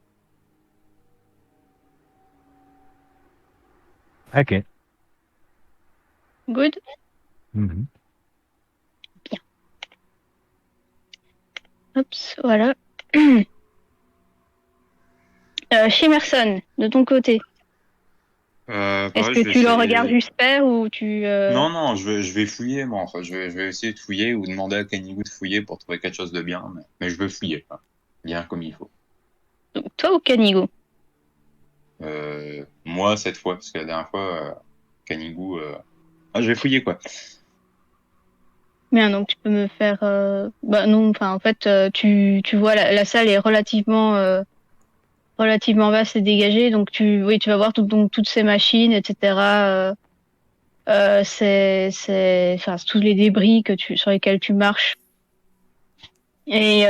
Speaker 5: Ok.
Speaker 2: Good.
Speaker 5: Mhm.
Speaker 2: Oups, voilà. Shimerson, de ton côté, est-ce
Speaker 3: Pareil,
Speaker 2: que
Speaker 3: je vais
Speaker 2: tu le regardes
Speaker 3: essayer.
Speaker 2: juste faire ou tu...
Speaker 3: Non, non, je vais fouiller, moi. Enfin, je vais essayer de fouiller ou demander à Kenny de fouiller pour trouver quelque chose de bien. Mais je veux fouiller, quoi. Bien comme il faut.
Speaker 2: Donc, toi ou Canigo?
Speaker 3: Moi, cette fois, parce que la dernière fois, Canigou, je vais fouiller, quoi.
Speaker 2: Bien, donc tu peux me faire... Bah non, enfin en fait, tu vois, la salle est relativement vaste et dégagée, donc oui, tu vas voir donc, toutes ces machines, etc. Enfin, c'est tous les débris sur lesquels tu marches. Et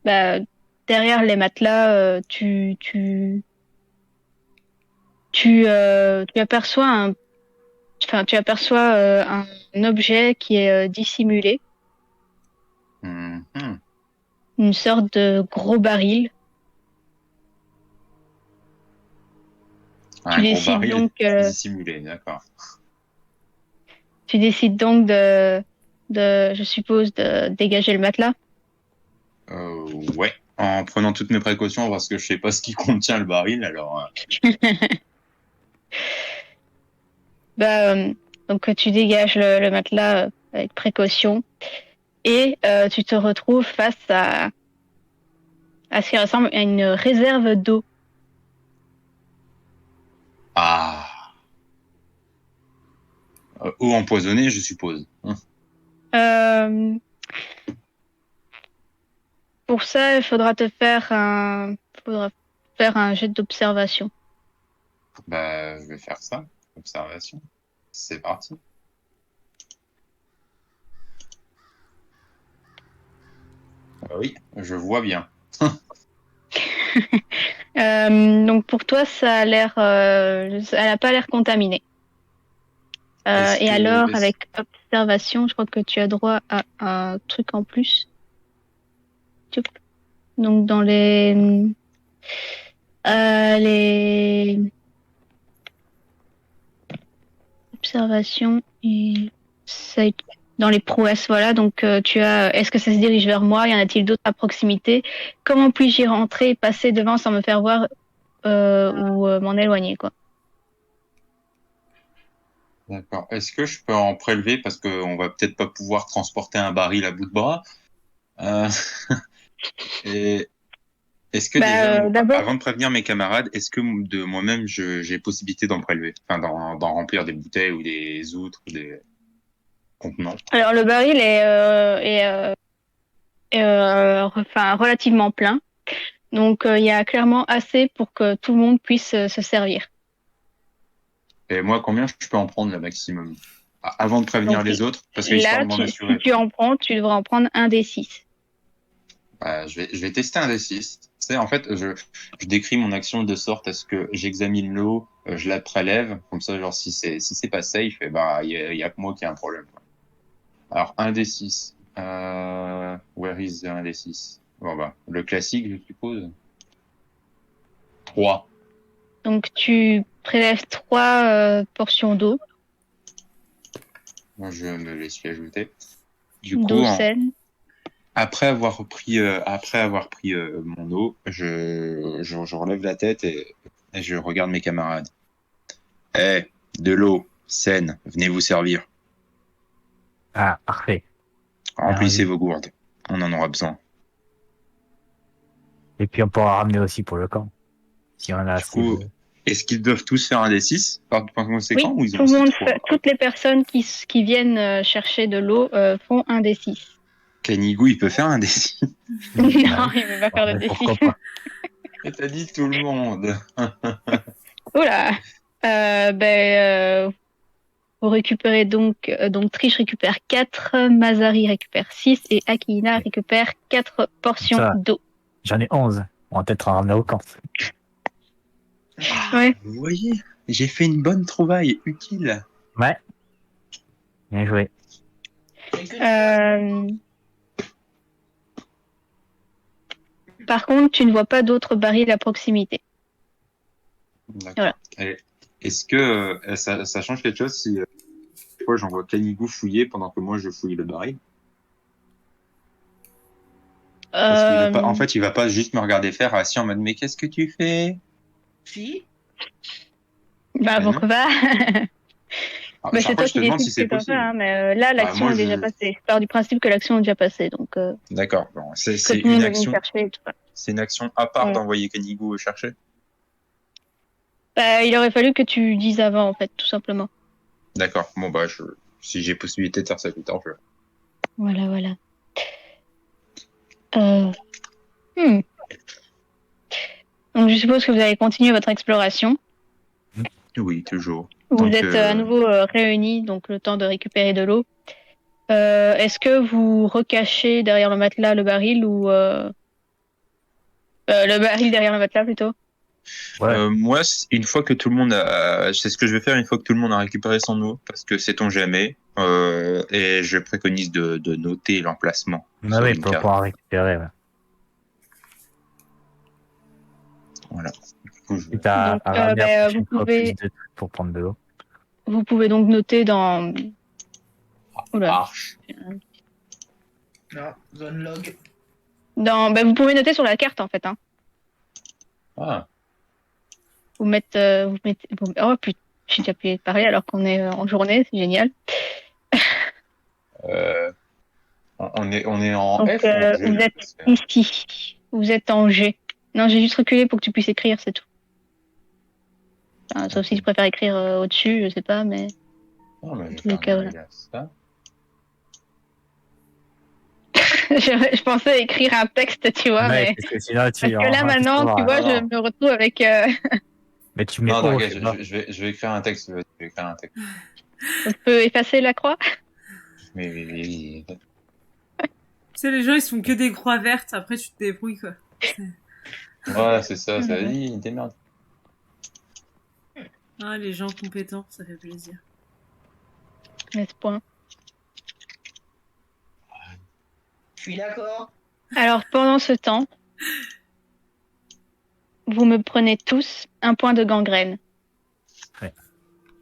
Speaker 2: bah, derrière les matelas, tu aperçois un objet qui est dissimulé,
Speaker 3: Mhm.
Speaker 2: une sorte de gros baril. Tu
Speaker 3: Un gros
Speaker 2: décides
Speaker 3: baril
Speaker 2: donc,
Speaker 3: dissimulé, d'accord.
Speaker 2: je suppose, de dégager le matelas.
Speaker 3: Ouais. En prenant toutes mes précautions, parce que je sais pas ce qui contient le baril, alors.
Speaker 2: Bah, donc tu dégages le matelas avec précaution et tu te retrouves face à ce qui ressemble à une réserve d'eau.
Speaker 3: Ah. Eau empoisonnée, je suppose.
Speaker 2: Euh, pour ça, il faudra faire un jet d'observation.
Speaker 3: Bah, je vais faire ça. Observation. C'est parti. Ah oui, je vois bien.
Speaker 2: Donc pour toi, elle a pas l'air contaminée. Et alors,
Speaker 3: Est-ce
Speaker 2: avec observation, je crois que tu as droit à un truc en plus. Tchoup. Donc dans les observations et ça- dans les prouesses, voilà. Donc est-ce que ça se dirige vers moi? Y en a-t-il d'autres à proximité? Comment puis-je y rentrer, passer devant sans me faire voir ou m'en éloigner, quoi?
Speaker 3: D'accord. Est-ce que je peux en prélever parce qu'on va peut-être pas pouvoir transporter un baril à bout de bras. Euh, et est-ce que déjà,
Speaker 2: Bah, d'abord,
Speaker 3: avant de prévenir mes camarades, est-ce que de moi-même j'ai possibilité d'en prélever, enfin d'en remplir des bouteilles ou des outres ou des contenants?
Speaker 2: alors le baril enfin, relativement plein. Donc, il y a clairement assez pour que tout le monde puisse se servir.
Speaker 3: Et moi, combien je peux en prendre le maximum? Avant de prévenir
Speaker 2: Donc
Speaker 3: les autres, parce que histoire
Speaker 2: là,
Speaker 3: de m'en
Speaker 2: si
Speaker 3: assurer.
Speaker 2: tu en prends, tu devras en prendre un des 6.
Speaker 3: Je vais tester un D6. Tu sais, en fait, je décris mon action de sorte à ce que j'examine l'eau, je la prélève, comme ça, genre, si c'est pas safe, eh ben, il y a que moi qui a un problème. Alors, un D6. Where is the 1 D6? Bon, bah, le classique, je suppose. 3.
Speaker 2: Donc tu prélèves 3 portions d'eau,
Speaker 3: Moi, je me les suis ajoutés. Du coup,
Speaker 2: d'eau saine.
Speaker 3: après avoir pris, mon eau, je relève la tête et je regarde mes camarades. Eh, de l'eau saine, venez vous servir.
Speaker 5: Ah, parfait.
Speaker 3: Remplissez
Speaker 5: Vas-y.
Speaker 3: vos gourdes. On en aura besoin.
Speaker 5: Et puis on pourra ramener aussi pour le camp. Si on a
Speaker 3: Du
Speaker 5: assez
Speaker 3: coup,
Speaker 5: de...
Speaker 3: est-ce qu'ils doivent tous faire un D6 par conséquent
Speaker 2: Oui,
Speaker 3: ou ils
Speaker 2: tout
Speaker 3: ont
Speaker 2: le
Speaker 3: aussi
Speaker 2: monde,
Speaker 3: 3?
Speaker 2: toutes les personnes qui viennent chercher de l'eau font un des 6.
Speaker 3: Kanigou, il peut faire un D6.
Speaker 2: Non,
Speaker 5: Ouais.
Speaker 2: il ne veut pas faire de
Speaker 5: Mais
Speaker 2: défi.
Speaker 5: pourquoi pas?
Speaker 3: Et t'as dit tout le monde.
Speaker 2: Oula. Vous récupérez donc Trish récupère 4, Mazari récupère 6 et Akina récupère 4 portions
Speaker 5: Ça,
Speaker 2: d'eau.
Speaker 5: j'en ai 11. On va peut-être en ramener au camp.
Speaker 2: Ouais.
Speaker 3: Vous voyez, j'ai fait une bonne trouvaille utile.
Speaker 5: Ouais. Bien joué.
Speaker 6: Mais que-
Speaker 2: Euh, Par contre, tu ne vois pas d'autres barils à proximité.
Speaker 3: D'accord.
Speaker 2: Voilà.
Speaker 3: Et est-ce que ça change quelque chose si fois j'envoie Kanigou fouiller pendant que moi je fouille le baril? Parce qu'il va pas, en fait, il va pas juste me regarder faire assis en mode mais qu'est-ce que tu fais?
Speaker 6: Si,
Speaker 2: Bah
Speaker 3: Ah non.
Speaker 2: pourquoi pas.
Speaker 3: Ah,
Speaker 2: Bah,
Speaker 3: chaque
Speaker 2: c'est
Speaker 3: fois,
Speaker 2: toi
Speaker 3: je te
Speaker 2: qui
Speaker 3: demande
Speaker 2: décides
Speaker 3: si
Speaker 2: ce que
Speaker 3: c'est
Speaker 2: t'en fais,
Speaker 3: possible.
Speaker 2: hein, mais là, l'action
Speaker 3: moi,
Speaker 2: est déjà
Speaker 3: je-
Speaker 2: passée. Je pars du principe que l'action est déjà passée, donc
Speaker 3: D'accord. Bon, c'est
Speaker 2: que
Speaker 3: c'est
Speaker 2: tout le
Speaker 3: une
Speaker 2: monde est venu
Speaker 3: action.
Speaker 2: chercher et tout ça.
Speaker 3: C'est une action à part
Speaker 2: Ouais.
Speaker 3: d'envoyer Kanigou chercher.
Speaker 2: Bah, il aurait fallu que tu dises avant, en fait, tout simplement.
Speaker 3: D'accord. Bon bah si j'ai possibilité de faire ça plus tard, je.
Speaker 2: Voilà, voilà. Euh, hmm. Donc, je suppose que vous allez continuer votre exploration.
Speaker 3: Oui, toujours.
Speaker 2: Vous
Speaker 3: Donc,
Speaker 2: êtes à nouveau réunis, donc le temps de récupérer de l'eau. Est-ce que vous recachez derrière le matelas le baril ou le baril derrière le matelas plutôt?
Speaker 5: Ouais.
Speaker 3: moi, une fois que tout le monde c'est ce que je vais faire une fois que tout le monde a récupéré son eau, parce que sait-on jamais. Et je préconise de noter l'emplacement
Speaker 5: Mais
Speaker 3: sur
Speaker 5: oui,
Speaker 3: une
Speaker 5: pour
Speaker 3: carte.
Speaker 5: pouvoir récupérer. Ouais.
Speaker 3: Voilà. Du coup, je-
Speaker 5: Quitte à
Speaker 2: Donc,
Speaker 5: ramener la
Speaker 2: vous
Speaker 5: prochaine fois
Speaker 2: pouvez,
Speaker 5: plus de trucs pour prendre de l'eau.
Speaker 2: vous pouvez donc noter dans. Oula.
Speaker 3: Arche.
Speaker 6: non, zone log.
Speaker 2: Vous pouvez noter sur la carte en fait. Hein.
Speaker 3: Ah.
Speaker 2: Vous mettez. Oh putain, j'ai déjà pu parler alors qu'on est en journée, c'est génial.
Speaker 3: On est en
Speaker 2: Donc,
Speaker 3: F ou en G,
Speaker 2: vous
Speaker 3: là,
Speaker 2: êtes
Speaker 3: parce que-
Speaker 2: ici. Vous êtes en G. Non, j'ai juste reculé pour que tu puisses écrire, c'est tout. Enfin, sauf si tu préfères écrire au-dessus, je sais pas, mais.
Speaker 3: Non, mais je vais
Speaker 2: tous les
Speaker 3: faire
Speaker 2: cas,
Speaker 3: un
Speaker 2: voilà.
Speaker 3: réglage, ça.
Speaker 2: je pensais écrire un texte, tu vois,
Speaker 5: Ouais,
Speaker 2: mais.
Speaker 5: parce que sinon,
Speaker 2: Parce que là, maintenant, tu vois,
Speaker 3: Non, non.
Speaker 2: je me retrouve avec.
Speaker 5: Mais tu mets
Speaker 3: Non,
Speaker 5: O,
Speaker 3: t'inquiète,
Speaker 5: c'est pas.
Speaker 3: je vais écrire un texte. Je vais écrire un texte.
Speaker 2: Je peux effacer la croix.
Speaker 3: Mais.
Speaker 4: Tu sais, les gens, ils se font que des croix vertes, après tu te débrouilles, quoi.
Speaker 3: Ouais, c'est ça, ça dit, démerde.
Speaker 4: Ah, les gens compétents, ça fait plaisir.
Speaker 2: Mais ce point.
Speaker 6: Je suis d'accord.
Speaker 2: Alors, pendant ce temps, vous me prenez tous un point de gangrène.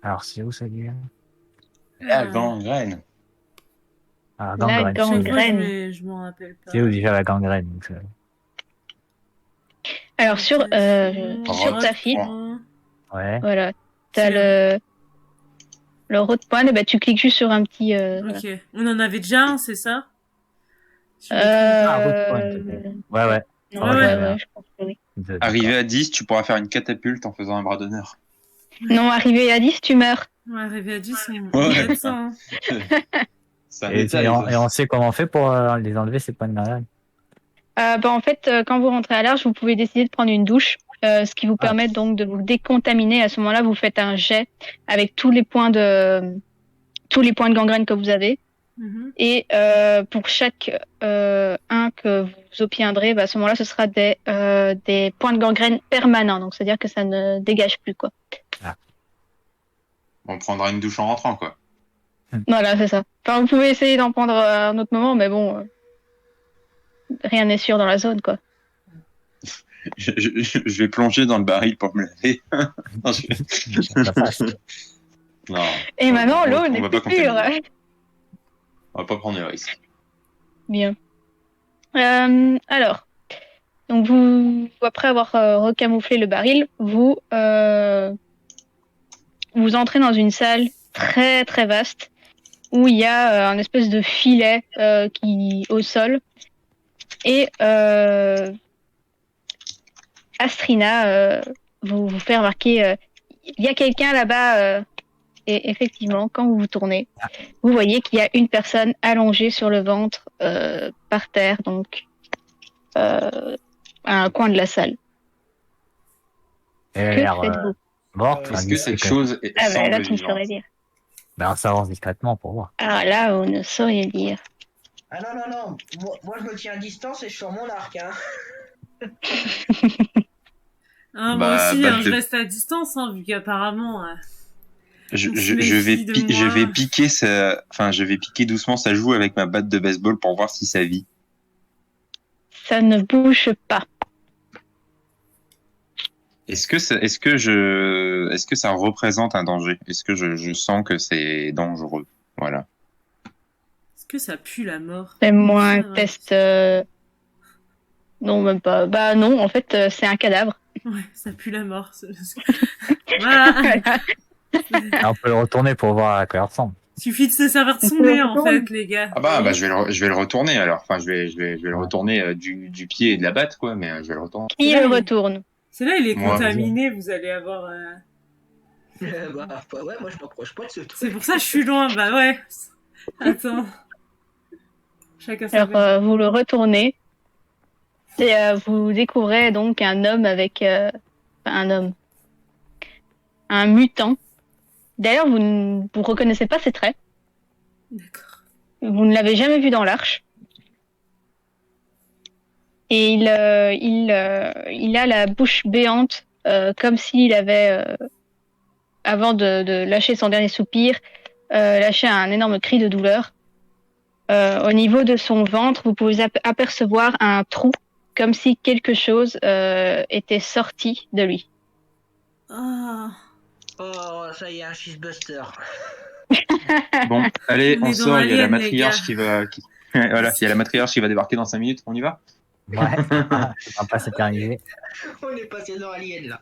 Speaker 5: Alors, c'est où ça vient?
Speaker 3: La gangrène.
Speaker 5: Ah,
Speaker 2: La
Speaker 5: gangrène.
Speaker 2: gangrène.
Speaker 4: Chaque fois, je m'en rappelle pas.
Speaker 5: C'est où déjà la gangrène? Donc,
Speaker 2: Alors, sur ta fiche,
Speaker 5: ouais.
Speaker 2: voilà, t'as le road point, et bah, tu cliques juste sur un petit. Voilà.
Speaker 4: Ok. On en avait déjà un, c'est ça? Je me
Speaker 5: Ah, road point, ok. Ouais, ouais.
Speaker 2: Non,
Speaker 4: Ouais,
Speaker 2: ouais,
Speaker 4: ouais.
Speaker 2: je pense que oui.
Speaker 3: Arrivé à 10, tu pourras faire une catapulte en faisant un bras d'honneur.
Speaker 2: Non, arrivé à 10, tu meurs.
Speaker 4: trompe. Ouais, arrivé à 10,
Speaker 3: Ouais.
Speaker 4: on fait ça, hein.
Speaker 3: C'est un
Speaker 5: Et,
Speaker 3: détail.
Speaker 5: et on sait comment on fait pour les enlever, ces points de gangrène.
Speaker 2: En fait, quand vous rentrez à large, vous pouvez décider de prendre une douche, ce qui vous permet donc de vous décontaminer. À ce moment-là, vous faites un jet avec tous les points de gangrène que vous avez.
Speaker 4: Mhm.
Speaker 2: Et pour chaque un que vous obtiendrez, à ce moment-là, ce sera des points de gangrène permanents. Donc, c'est-à-dire que ça ne dégage plus, quoi.
Speaker 3: On prendra une douche en rentrant, quoi.
Speaker 2: Voilà, c'est ça. Enfin, vous pouvez essayer d'en prendre à un autre moment, mais bon, rien n'est sûr dans la zone, quoi.
Speaker 3: je vais plonger dans le baril pour me laver. Non,
Speaker 5: Ça passe.
Speaker 3: non,
Speaker 2: Et maintenant, l'eau
Speaker 3: on
Speaker 2: n'est
Speaker 3: va pas
Speaker 2: plus pure.
Speaker 3: contaminer. On va pas prendre le risque.
Speaker 2: Bien. Alors, donc après avoir recamouflé le baril, vous entrez dans une salle très très vaste où il y a un espèce de filet au sol. Et Astrina vous fait remarquer, il y a quelqu'un là-bas. Et effectivement, quand vous vous tournez, vous voyez qu'il y a une personne allongée sur le ventre par terre, donc à un coin de la salle.
Speaker 5: Elle a
Speaker 2: Que
Speaker 5: l'air
Speaker 2: faites-vous?
Speaker 5: morte.
Speaker 3: Est-ce que cette chose
Speaker 2: Ah ben là,
Speaker 3: semble
Speaker 2: tu ne
Speaker 3: vivante?
Speaker 2: saurais dire.
Speaker 5: Ben, on s'avance discrètement pour voir.
Speaker 2: Ah là, vous ne sauriez dire.
Speaker 6: Ah non, non, non. Moi, je me tiens à distance et je sors mon arc. Hein.
Speaker 4: Moi
Speaker 3: Bah,
Speaker 4: aussi,
Speaker 3: bah,
Speaker 4: je reste à distance, vu qu'apparemment...
Speaker 3: Je,
Speaker 4: on se
Speaker 3: je,
Speaker 4: méfie de
Speaker 3: je vais
Speaker 4: moi.
Speaker 3: piquer je vais piquer doucement sa joue avec ma batte de baseball pour voir si ça vit.
Speaker 2: Ça ne bouge pas.
Speaker 3: Est-ce que ça représente un danger? Est-ce que je sens que c'est dangereux? Voilà.
Speaker 4: Est-ce que ça pue la mort?
Speaker 2: Fais-moi un
Speaker 4: Ça va.
Speaker 2: test. Non, même pas. Bah non, en fait, c'est un cadavre.
Speaker 4: Ouais, ça pue la mort. Voilà.
Speaker 5: Ah, on peut le retourner pour voir à quoi il ressemble.
Speaker 4: Suffit de se servir de son nez, en fait, les gars.
Speaker 3: Ah bah je vais le retourner alors. Enfin je vais le
Speaker 5: Ouais.
Speaker 3: retourner du pied et de la batte quoi, mais je vais le retourner.
Speaker 2: Qui
Speaker 4: C'est là,
Speaker 2: le
Speaker 4: il-
Speaker 2: retourne?
Speaker 4: C'est là, il est
Speaker 3: Moi.
Speaker 4: contaminé, vous allez avoir...
Speaker 6: Bah, ouais, moi, je m'approche pas de ce truc.
Speaker 4: C'est pour ça que je suis loin, bah ouais. Attends. Chacun sa
Speaker 2: Alors,
Speaker 4: raison.
Speaker 2: vous le retournez et vous découvrez donc un homme un mutant. D'ailleurs, vous reconnaissez pas ses traits.
Speaker 4: D'accord.
Speaker 2: Vous ne l'avez jamais vu dans l'Arche. Et il a la bouche béante, comme s'il avait, avant de lâcher son dernier soupir, lâché un énorme cri de douleur. Au niveau de son ventre, vous pouvez apercevoir un trou, comme si quelque chose était sorti de lui.
Speaker 4: Ah.
Speaker 6: Oh, ça y est, un cheesebuster.
Speaker 3: Bon, allez,
Speaker 4: On
Speaker 3: on
Speaker 4: est dans
Speaker 3: sort, il y a la
Speaker 4: Alien, les
Speaker 3: matriarche
Speaker 4: gars.
Speaker 3: qui va voilà, il y a la matriarche qui va débarquer dans 5 minutes, on y va?
Speaker 5: Ouais, ça va pas s'éterniser.
Speaker 6: On est passé dans Alien, là.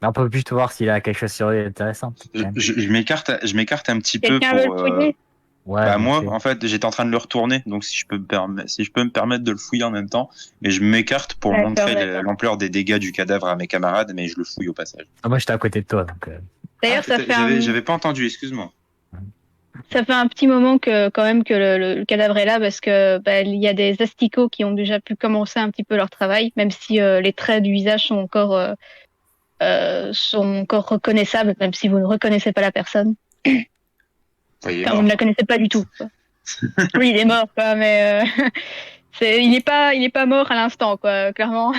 Speaker 5: Mais on peut juste voir s'il a quelque chose sur lui d'intéressant. quand même.
Speaker 3: Je m'écarte un petit peu
Speaker 2: Quelqu'un veut
Speaker 3: pour
Speaker 2: le fouiller?
Speaker 5: Ouais,
Speaker 3: bah
Speaker 5: vite
Speaker 3: moi
Speaker 5: fait.
Speaker 3: en fait j'étais en train de le retourner donc si je peux me permettre de le fouiller en même temps, mais je m'écarte pour
Speaker 2: D'accord,
Speaker 3: montrer
Speaker 2: d'accord.
Speaker 3: l'ampleur des dégâts du cadavre à mes camarades, mais je le fouille au passage.
Speaker 5: Ah, moi, j'étais à côté de toi, donc.
Speaker 2: D'ailleurs, ça
Speaker 3: j'avais pas entendu, excuse-moi.
Speaker 2: fait un petit moment que quand même que le cadavre est là parce que il y a des asticots qui ont déjà pu commencer un petit peu leur travail, même si les traits du visage sont encore reconnaissables, même si vous ne reconnaissez pas la personne.
Speaker 3: Enfin, il est
Speaker 2: Enfin, vous
Speaker 3: mort.
Speaker 2: ne la connaissez pas du tout. Quoi. Oui, il est mort, quoi, mais il n'est pas mort à l'instant, quoi, clairement.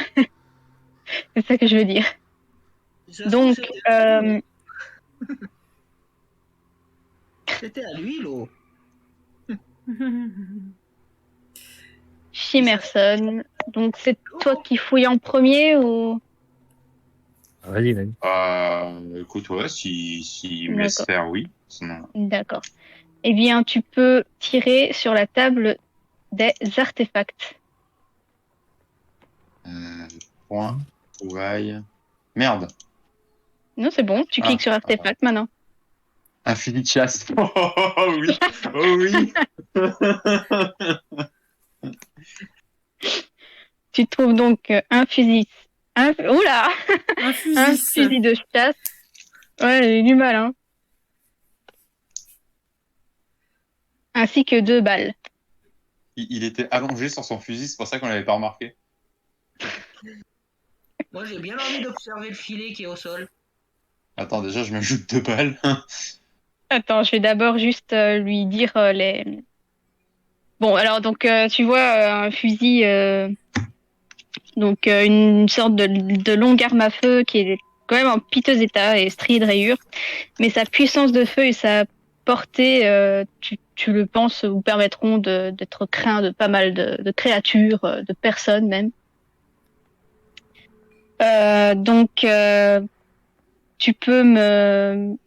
Speaker 2: C'est ça que je veux dire.
Speaker 6: Ça se
Speaker 2: Donc,
Speaker 6: trouve, c'était à lui, l'eau. C'était à lui, l'eau.
Speaker 2: Shimerson. Donc, c'est toi qui fouilles en premier ou?
Speaker 5: Vas-y, vas-y.
Speaker 3: Écoute, ouais, si me laisse
Speaker 2: D'accord.
Speaker 3: faire, oui. Sinon...
Speaker 2: D'accord. Eh bien, tu peux tirer sur la table des artefacts.
Speaker 3: Point, trouvaille. Merde,
Speaker 2: Non, c'est bon, tu cliques sur artefacts maintenant.
Speaker 3: un fusil de chasse. Oh oui, oh oui.
Speaker 2: Tu trouves donc un fusil. Oula!
Speaker 4: Un
Speaker 2: Un
Speaker 4: fusil.
Speaker 2: fusil de chasse. Ouais, j'ai eu du mal, hein. Ainsi que 2 balles.
Speaker 3: Il était allongé sur son fusil, c'est pour ça qu'on l'avait pas remarqué.
Speaker 6: Moi, j'ai bien envie d'observer le filet qui est au sol.
Speaker 3: Attends, déjà, je m'ajoute 2 balles.
Speaker 2: Attends, je vais d'abord juste lui dire les. Bon, alors donc tu vois un fusil, donc une sorte de longue arme à feu qui est quand même en piteux état et strié de rayures, mais sa puissance de feu et sa portées, tu le penses, vous permettront d'être craint de pas mal de créatures, de personnes même. Donc, tu peux me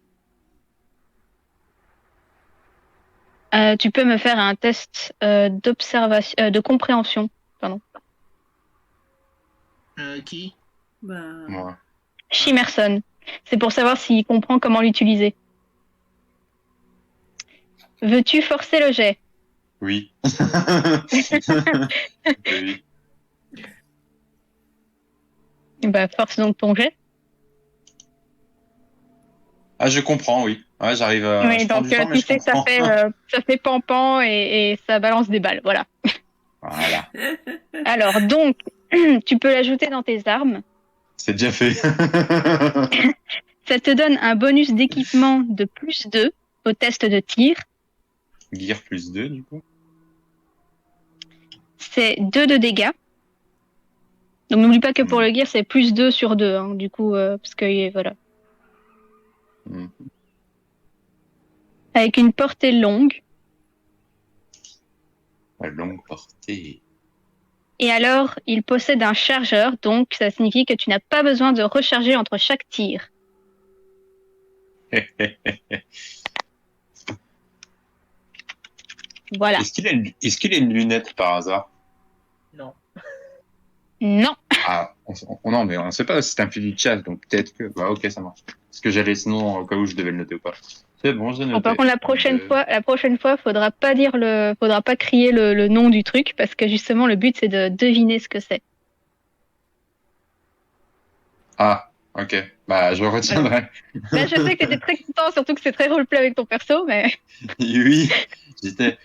Speaker 2: faire un test d'observation, de compréhension, pardon.
Speaker 6: Qui?
Speaker 4: Bah,
Speaker 3: Moi.
Speaker 2: Shimerson. C'est pour savoir s'il comprend comment l'utiliser. Veux-tu forcer le jet?
Speaker 3: Oui. Oui.
Speaker 2: Bah, force donc ton jet.
Speaker 3: Ah, je comprends, oui. Ouais, j'arrive à.
Speaker 2: Oui,
Speaker 3: Je prends
Speaker 2: donc
Speaker 3: du temps, mais
Speaker 2: tu
Speaker 3: je
Speaker 2: sais,
Speaker 3: comprends.
Speaker 2: ça fait pampan et ça balance des balles, voilà.
Speaker 3: Voilà.
Speaker 2: Alors, donc, tu peux l'ajouter dans tes armes.
Speaker 3: C'est déjà fait.
Speaker 2: Ça te donne un bonus d'équipement de +2 au test de tir.
Speaker 3: Gear +2, du coup.
Speaker 2: C'est 2 de dégâts. Donc, n'oublie pas que pour
Speaker 3: Hmm.
Speaker 2: le gear, c'est +2 sur 2, hein, du coup, parce que, voilà.
Speaker 3: Hmm.
Speaker 2: Avec une portée longue.
Speaker 3: À longue portée.
Speaker 2: Et alors, il possède un chargeur, donc ça signifie que tu n'as pas besoin de recharger entre chaque tir. Voilà.
Speaker 3: Est-ce qu'il a une lunette par hasard?
Speaker 6: Non.
Speaker 2: Non.
Speaker 3: Ah, non, mais on sait pas si c'est un fusil de chasse, donc peut-être que. Bah, ok, ça marche. Parce que j'allais sinon, au cas où je devais le noter ou pas. C'est bon, je l'ai
Speaker 2: Bon,
Speaker 3: noté.
Speaker 2: par contre, la prochaine fois, faudra pas crier le nom du truc, parce que justement, le but, c'est de deviner ce que c'est.
Speaker 3: Ah, ok. Bah, je retiendrai.
Speaker 2: Là, je sais que t'étais très content, surtout que c'est très roleplay avec ton perso, mais
Speaker 3: Oui, j'étais.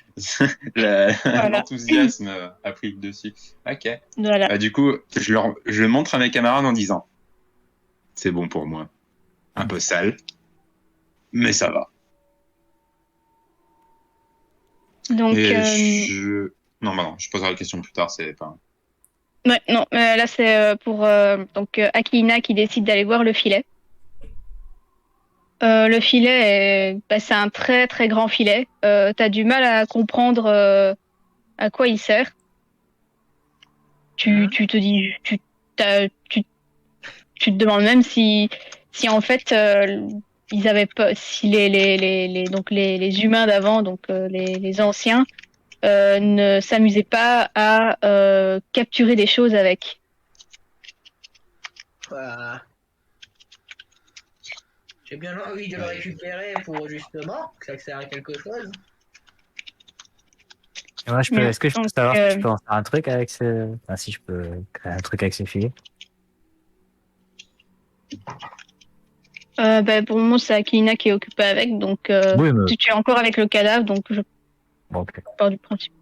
Speaker 2: voilà.
Speaker 3: L'enthousiasme a pris le dessus. Ok.
Speaker 2: Voilà.
Speaker 3: Bah, du coup, je le montre à mes camarades en disant c'est bon pour moi. Un peu sale, mais ça va.
Speaker 2: Donc,
Speaker 3: Non, bah non, je poserai la question plus tard, c'est pas.
Speaker 2: ouais, non, là, c'est pour donc Akina qui décide d'aller voir le filet. Le filet, c'est un très très grand filet. T'as du mal à comprendre à quoi il sert. Tu te dis, tu te demandes même si en fait ils avaient pas, si donc les humains d'avant, donc les anciens, ne s'amusaient pas à capturer des choses avec.
Speaker 6: Voilà. J'ai bien envie de le récupérer pour justement que ça sert à quelque chose.
Speaker 5: Et moi, est-ce que je peux
Speaker 2: Donc,
Speaker 5: savoir si je peux en faire un truc avec ce. Enfin, si je peux créer un truc avec ce filets.
Speaker 2: pour le moment, c'est Akina qui est occupée avec, donc
Speaker 5: Oui, mais.
Speaker 2: tu es encore avec le cadavre, donc je
Speaker 5: Bon, ok.
Speaker 2: pars du principe.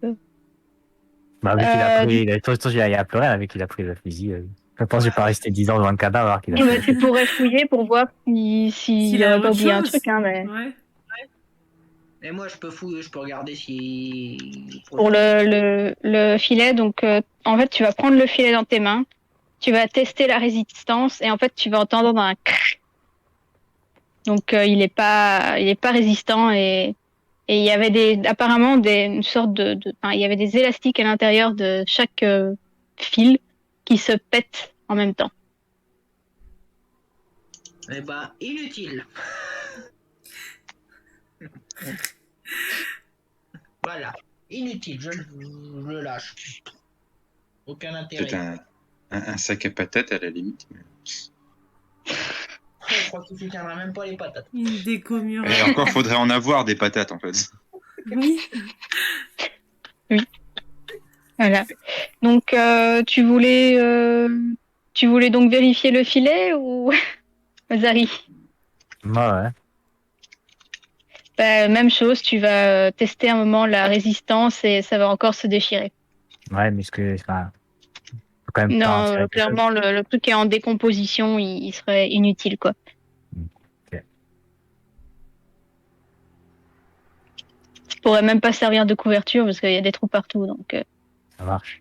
Speaker 5: Bah, vu qu'il a pris.
Speaker 2: Du-
Speaker 5: Il a pleuré, vu qu'il a pris le fusil. Je pense que je vais pas rester 10 ans devant le cadavre alors qu'il a pris.
Speaker 2: Tu pourrais fouiller pour voir s'il
Speaker 4: s'il a
Speaker 2: n'aurait pas
Speaker 4: autre
Speaker 2: oublié un
Speaker 4: chose.
Speaker 2: truc, hein, mais
Speaker 4: Ouais.
Speaker 6: Et moi, je peux fouiller, je peux regarder si.
Speaker 2: pour le filet, donc en fait, tu vas prendre le filet dans tes mains, tu vas tester la résistance et en fait, tu vas entendre un crack. Donc il est pas résistant et il y avait apparemment une sorte enfin, il y avait des élastiques à l'intérieur de chaque fil qui se pètent en même temps.
Speaker 6: Eh ben, inutile. Voilà, inutile, je le lâche. Aucun
Speaker 3: Peut-être
Speaker 6: intérêt.
Speaker 3: un sac à patates à la limite.
Speaker 6: Je crois qu'il ne soutiendra même pas les patates.
Speaker 4: Une décommure.
Speaker 3: Et encore, faudrait en avoir des patates en fait.
Speaker 4: Oui.
Speaker 2: Voilà. Donc tu voulais donc vérifier le filet ou Zari?
Speaker 5: Moi, ouais.
Speaker 2: Même chose, tu vas tester un moment la résistance et ça va encore se déchirer.
Speaker 5: Ouais, mais enfin, faut quand même pas en
Speaker 2: Non,
Speaker 5: tirer quelque chose.
Speaker 2: clairement, le truc est en décomposition, il serait inutile, quoi.
Speaker 5: Ok.
Speaker 2: Ça pourrait même pas servir de couverture parce qu'il y a des trous partout. Donc,
Speaker 5: Ça marche.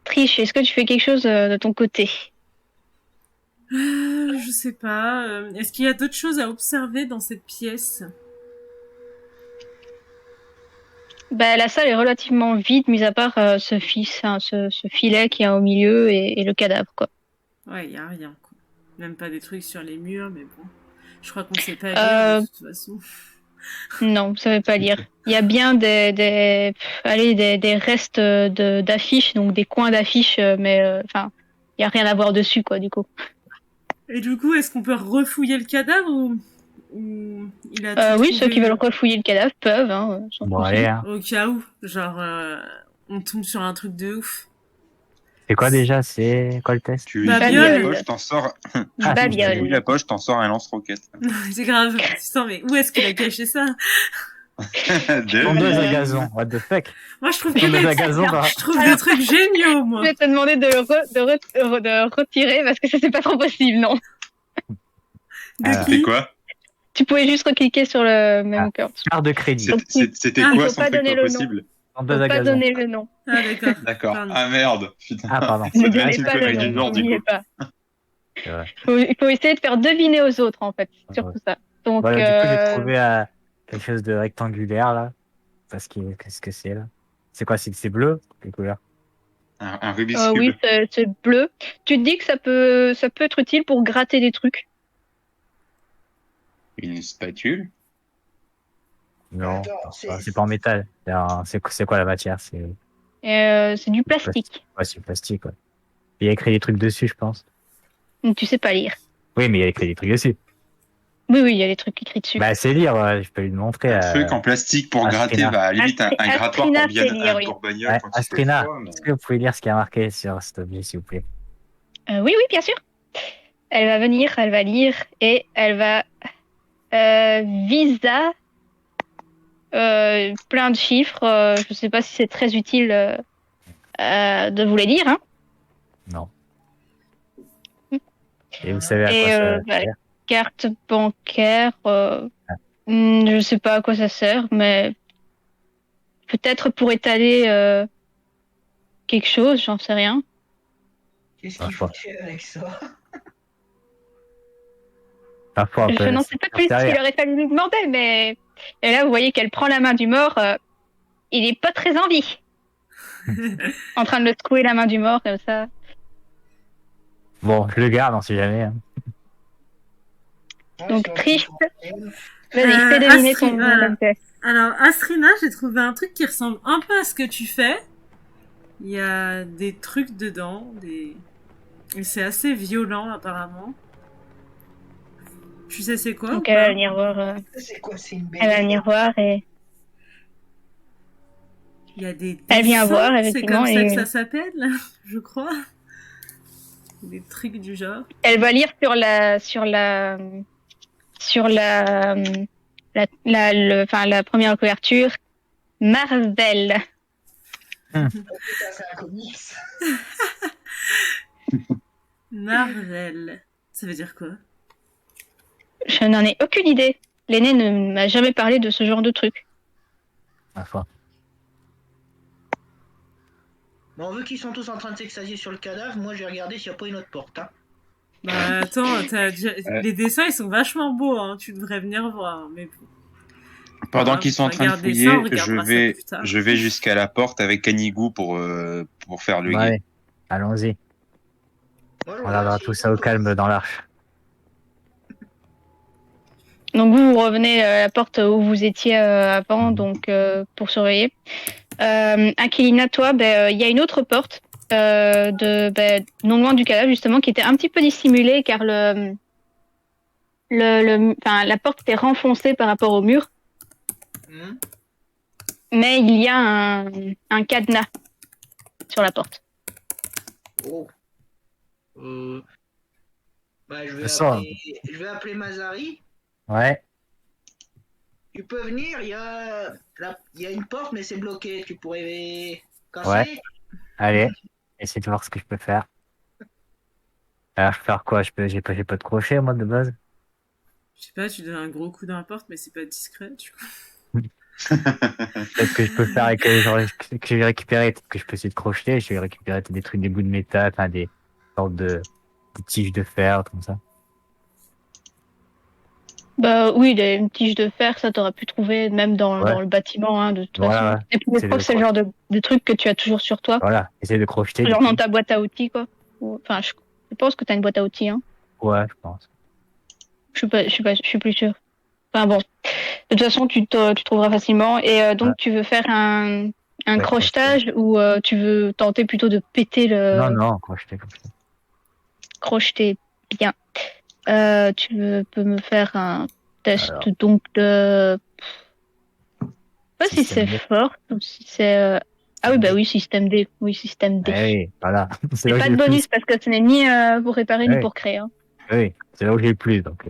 Speaker 2: Triche, est-ce que tu fais quelque chose de ton côté?
Speaker 4: je sais pas. Est-ce qu'il y a d'autres choses à observer dans cette pièce?
Speaker 2: Bah, la salle est relativement vide, mis à part ce filet qui est au milieu et le cadavre, quoi.
Speaker 4: Ouais, y a rien, quoi. Même pas des trucs sur les murs, mais bon. Je crois qu'on sait pas lire de toute façon.
Speaker 2: Non, vous savez pas lire. Il y a bien des restes d'affiches, donc des coins d'affiches, mais enfin, il y a rien à voir dessus, quoi, du coup.
Speaker 4: Et du coup, est-ce qu'on peut refouiller le cadavre ou il a tout
Speaker 2: Oui,
Speaker 4: trouvé,
Speaker 2: ceux qui veulent refouiller le cadavre peuvent, hein, sans
Speaker 5: Bon,
Speaker 2: souci.
Speaker 5: allez, hein.
Speaker 4: Au cas où, genre, on tombe sur un truc de ouf.
Speaker 5: C'est quoi déjà? C'est quoi le test?
Speaker 3: Tu
Speaker 4: Babiole.
Speaker 3: oublies la poche, t'en sors.
Speaker 5: Ah,
Speaker 3: Tu
Speaker 2: Babiole.
Speaker 3: oublies la poche, t'en sors un lance-roquette.
Speaker 4: C'est grave. Putain, mais où est-ce qu'il a caché ça?
Speaker 5: Tondeuse à gazon, what the fuck?
Speaker 4: Moi, je trouve
Speaker 5: Tondeuse à gazon, bah.
Speaker 4: je trouve des trucs géniaux,
Speaker 2: Je
Speaker 4: moi.
Speaker 2: vais te demander de retirer parce que ça c'est pas trop possible, non.
Speaker 4: De
Speaker 5: Alors.
Speaker 3: C'était
Speaker 4: qui?
Speaker 3: quoi?
Speaker 2: Tu pouvais juste recliquer sur le même cœur.
Speaker 5: Carte de crédit.
Speaker 3: C'était
Speaker 4: Ah,
Speaker 3: quoi
Speaker 2: faut
Speaker 3: son
Speaker 2: pas
Speaker 3: truc
Speaker 2: donner
Speaker 3: pas
Speaker 2: le nom.
Speaker 3: possible?
Speaker 5: Tondeuse
Speaker 2: Faut
Speaker 5: à
Speaker 2: pas
Speaker 5: gazon.
Speaker 2: donner le nom.
Speaker 4: Ah, d'accord.
Speaker 3: D'accord.
Speaker 4: Pardon.
Speaker 3: Ah merde, putain.
Speaker 5: Ah, pardon.
Speaker 2: Ne
Speaker 3: C'est
Speaker 2: donnez
Speaker 3: bien
Speaker 2: pas
Speaker 3: une
Speaker 2: le
Speaker 3: connerie du
Speaker 2: nom,
Speaker 3: genre, du
Speaker 2: n'oubliez
Speaker 3: coup.
Speaker 2: pas.
Speaker 5: C'est vrai.
Speaker 2: Il faut essayer de faire deviner aux autres, en fait. C'est surtout ça. Donc,
Speaker 5: Voilà, du coup, j'ai trouvé quelque chose de rectangulaire, là. Parce que, qu'est-ce que c'est, là? C'est quoi? C'est bleu? Quelle couleur?
Speaker 3: Un Rubik's Cube.
Speaker 2: oui, c'est bleu. Tu te dis que ça peut être utile pour gratter des trucs.
Speaker 3: Une spatule.
Speaker 5: Non,
Speaker 6: Attends,
Speaker 5: c'est pas en métal. C'est quoi la matière? C'est
Speaker 2: C'est du plastique.
Speaker 5: ouais, c'est du plastique, ouais. Il y a écrit des trucs dessus, je pense.
Speaker 2: Donc, tu sais pas lire.
Speaker 5: Oui, mais il y a écrit des trucs dessus.
Speaker 2: Oui, il y a des trucs écrits dessus.
Speaker 5: Bah, c'est lire, je peux lui montrer.
Speaker 3: Un truc en plastique pour
Speaker 5: Astrina.
Speaker 3: gratter, bah, à la limite, un grattoir
Speaker 2: Astrina,
Speaker 3: pour bien
Speaker 2: c'est lire, oui.
Speaker 3: pour bagnole
Speaker 5: Ouais,
Speaker 3: quand il fait
Speaker 5: Astrina,
Speaker 3: froid, mais-
Speaker 5: est-ce que vous pouvez lire ce qui est marqué sur cet objet, s'il vous plaît?
Speaker 2: Oui, bien sûr. Elle va venir, elle va lire et elle va visa plein de chiffres. Je sais pas si c'est très utile de vous les dire. Hein.
Speaker 5: Non. Et vous savez à
Speaker 2: Et,
Speaker 5: quoi ça
Speaker 2: bah,
Speaker 5: sert?
Speaker 2: Carte bancaire. Je sais pas à quoi ça sert, mais peut-être pour étaler quelque chose, j'en sais rien.
Speaker 6: Qu'est-ce
Speaker 5: Ah,
Speaker 6: qu'il
Speaker 5: je
Speaker 6: faut
Speaker 5: vois.
Speaker 6: faire avec ça?
Speaker 5: Parfois, un peu.
Speaker 2: Je n'en sais pas plus qu'il aurait fallu lui demander, mais et là vous voyez qu'elle prend la main du mort. Il est pas très en vie. En train de le secouer la main du mort comme ça.
Speaker 5: Bon, je le garde, on sait jamais. Hein.
Speaker 6: Ouais,
Speaker 2: Donc
Speaker 6: sur-
Speaker 2: triche. Vas-y, fais deviner ton
Speaker 4: voilà.
Speaker 2: nom test.
Speaker 4: Alors, Astrina, j'ai trouvé un truc qui ressemble un peu à ce que tu fais. Il y a des trucs dedans, et c'est assez violent apparemment. Tu sais c'est quoi?
Speaker 2: Donc
Speaker 4: ou
Speaker 2: elle va
Speaker 4: pas?
Speaker 2: venir voir.
Speaker 6: C'est quoi? C'est une
Speaker 2: Elle va
Speaker 6: belle.
Speaker 2: venir voir et
Speaker 4: Il y a des
Speaker 2: Elle vient
Speaker 4: dessins,
Speaker 2: voir,
Speaker 4: c'est
Speaker 2: effectivement,
Speaker 4: comme ça
Speaker 2: et-
Speaker 4: que ça s'appelle, je crois. Des trucs du genre.
Speaker 2: elle va lire sur la première couverture. Marvel.
Speaker 6: Putain, c'est un comics.
Speaker 4: Marvel. Ça veut dire quoi?
Speaker 2: Je n'en ai aucune idée. L'aîné ne m'a jamais parlé de ce genre de truc.
Speaker 5: Ma foi.
Speaker 6: Bon, vu qu'ils sont tous en train de s'extasier sur le cadavre, moi j'ai regardé s'il n'y a pas une autre porte. Hein.
Speaker 4: Bah attends, les dessins ils sont vachement beaux, hein. Tu devrais venir voir. Mais
Speaker 3: Pendant
Speaker 4: Ah,
Speaker 3: qu'ils sont en train de
Speaker 4: regardez
Speaker 3: fouiller,
Speaker 4: ça, on regardera ça plus tard.
Speaker 3: je vais jusqu'à la porte avec Canigou pour faire le guet.
Speaker 5: Ouais, allons-y.
Speaker 6: Moi, je
Speaker 5: On regardera
Speaker 6: regarde
Speaker 5: tout
Speaker 6: si-
Speaker 5: ça au calme dans l'arche.
Speaker 2: Donc vous revenez à la porte où vous étiez avant, donc pour surveiller. Aquilina, toi, il y a une autre porte non loin du cadavre justement qui était un petit peu dissimulée car la porte était renfoncée par rapport au mur,
Speaker 6: Hmm.
Speaker 2: mais il y a un cadenas sur la porte.
Speaker 6: Oh. Bah,
Speaker 5: Ça.
Speaker 6: je vais appeler Mazari.
Speaker 5: Ouais,
Speaker 6: Tu peux venir, il y a une porte, mais c'est bloqué. Tu pourrais casser.
Speaker 5: Ouais. allez, essayez de voir ce que je peux faire. Alors, je peux faire quoi? J'ai pas de crochet, moi, de base.
Speaker 4: je sais pas, tu donnes un gros coup dans la porte, mais c'est pas discret, tu vois.
Speaker 5: Peut-être que je peux faire avec genre, que je vais récupérer, peut-être que je peux essayer de crocheter, je vais récupérer des trucs, des bouts de métal, enfin des sortes de tiges de fer, comme ça.
Speaker 2: Bah oui, une tige de fer, ça t'aurais pu trouver même dans,
Speaker 5: Ouais.
Speaker 2: dans le bâtiment, hein, de toute
Speaker 5: Voilà,
Speaker 2: façon.
Speaker 5: ouais.
Speaker 2: Et puis je
Speaker 5: C'est
Speaker 2: crois
Speaker 5: le
Speaker 2: que c'est le genre de truc que tu as toujours sur toi,
Speaker 5: Voilà, essayer de crocheter.
Speaker 2: genre
Speaker 5: du
Speaker 2: dans
Speaker 5: coup.
Speaker 2: ta boîte à outils, quoi. Enfin, je pense que t'as une boîte à outils, hein.
Speaker 5: Ouais, je pense.
Speaker 2: Je suis plus sûre. Enfin bon, de toute façon, tu trouveras facilement. Et donc,
Speaker 5: Ouais.
Speaker 2: tu veux faire un
Speaker 5: Ouais, crocheter.
Speaker 2: crochetage ou tu veux tenter plutôt de péter
Speaker 5: Non,
Speaker 2: le
Speaker 5: non, crocheter comme ça.
Speaker 2: crocheter bien. Peux me faire un test
Speaker 5: Alors,
Speaker 2: donc de. Je sais pas si c'est
Speaker 5: système D.
Speaker 2: fort ou si c'est. Ah oui,
Speaker 5: Système
Speaker 2: bah
Speaker 5: D.
Speaker 2: oui, système D. Oui, système D.
Speaker 5: Eh oui, voilà. C'est
Speaker 2: Et
Speaker 5: là où
Speaker 2: pas
Speaker 5: j'ai
Speaker 2: de
Speaker 5: le
Speaker 2: bonus
Speaker 5: plus.
Speaker 2: parce que ce n'est ni pour réparer ni
Speaker 5: Eh
Speaker 2: pour créer, hein.
Speaker 5: oui, c'est là où j'ai le plus, donc.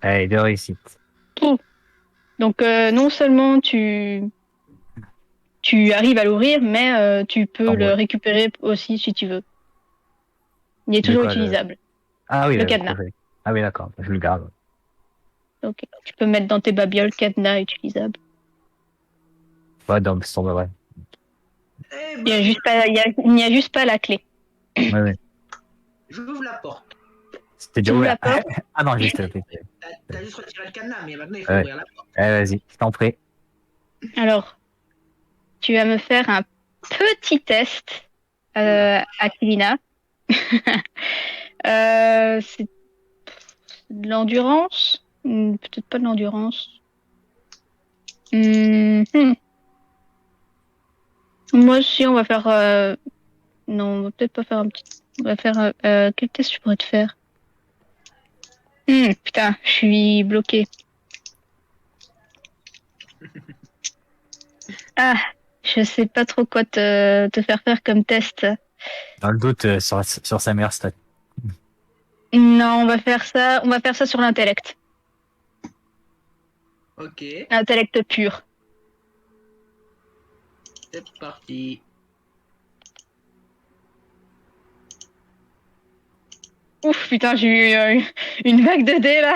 Speaker 5: Allez, 2 réussites.
Speaker 2: Ouh. Donc, non seulement tu arrives à l'ouvrir, mais tu peux
Speaker 5: En
Speaker 2: le
Speaker 5: mode.
Speaker 2: récupérer aussi si tu veux. Il est
Speaker 5: De
Speaker 2: toujours
Speaker 5: quoi
Speaker 2: utilisable,
Speaker 5: Ah oui,
Speaker 2: le
Speaker 5: le
Speaker 2: cadenas.
Speaker 5: crochet. Ah oui, d'accord, je le garde.
Speaker 2: Donc, tu peux mettre dans tes babioles cadenas utilisable.
Speaker 5: Ouais, donc, ça semblerait.
Speaker 6: Eh
Speaker 2: Il y a
Speaker 6: ben,
Speaker 2: juste pas, il n'y a juste pas la clé.
Speaker 5: Ouais, ouais.
Speaker 6: j'ouvre la porte.
Speaker 5: C'était
Speaker 2: Tu
Speaker 5: déjà
Speaker 2: ouvres
Speaker 5: ouvert.
Speaker 2: la porte.
Speaker 5: Ah non, juste le PC.
Speaker 6: T'as juste retiré le cadenas, mais maintenant il faut
Speaker 5: Ouais.
Speaker 6: ouvrir la porte.
Speaker 5: Eh, vas-y, je t'en prie.
Speaker 2: Alors, tu vas me faire un petit test, Aquilina. C'est de l'endurance? Peut-être pas de l'endurance. Hmm. Moi aussi, on va faire. Non, on va peut-être pas faire un petit. On va faire. Quel test je pourrais te faire? Putain, je suis bloquée. Ah, je sais pas trop quoi te faire faire comme test.
Speaker 5: Dans le doute, sur sa mère stat.
Speaker 2: Non, on va faire ça. On va faire ça sur l'intellect.
Speaker 6: Ok,
Speaker 2: L'intellect pur.
Speaker 6: c'est parti.
Speaker 2: Ouf, putain, j'ai eu une vague de dés là.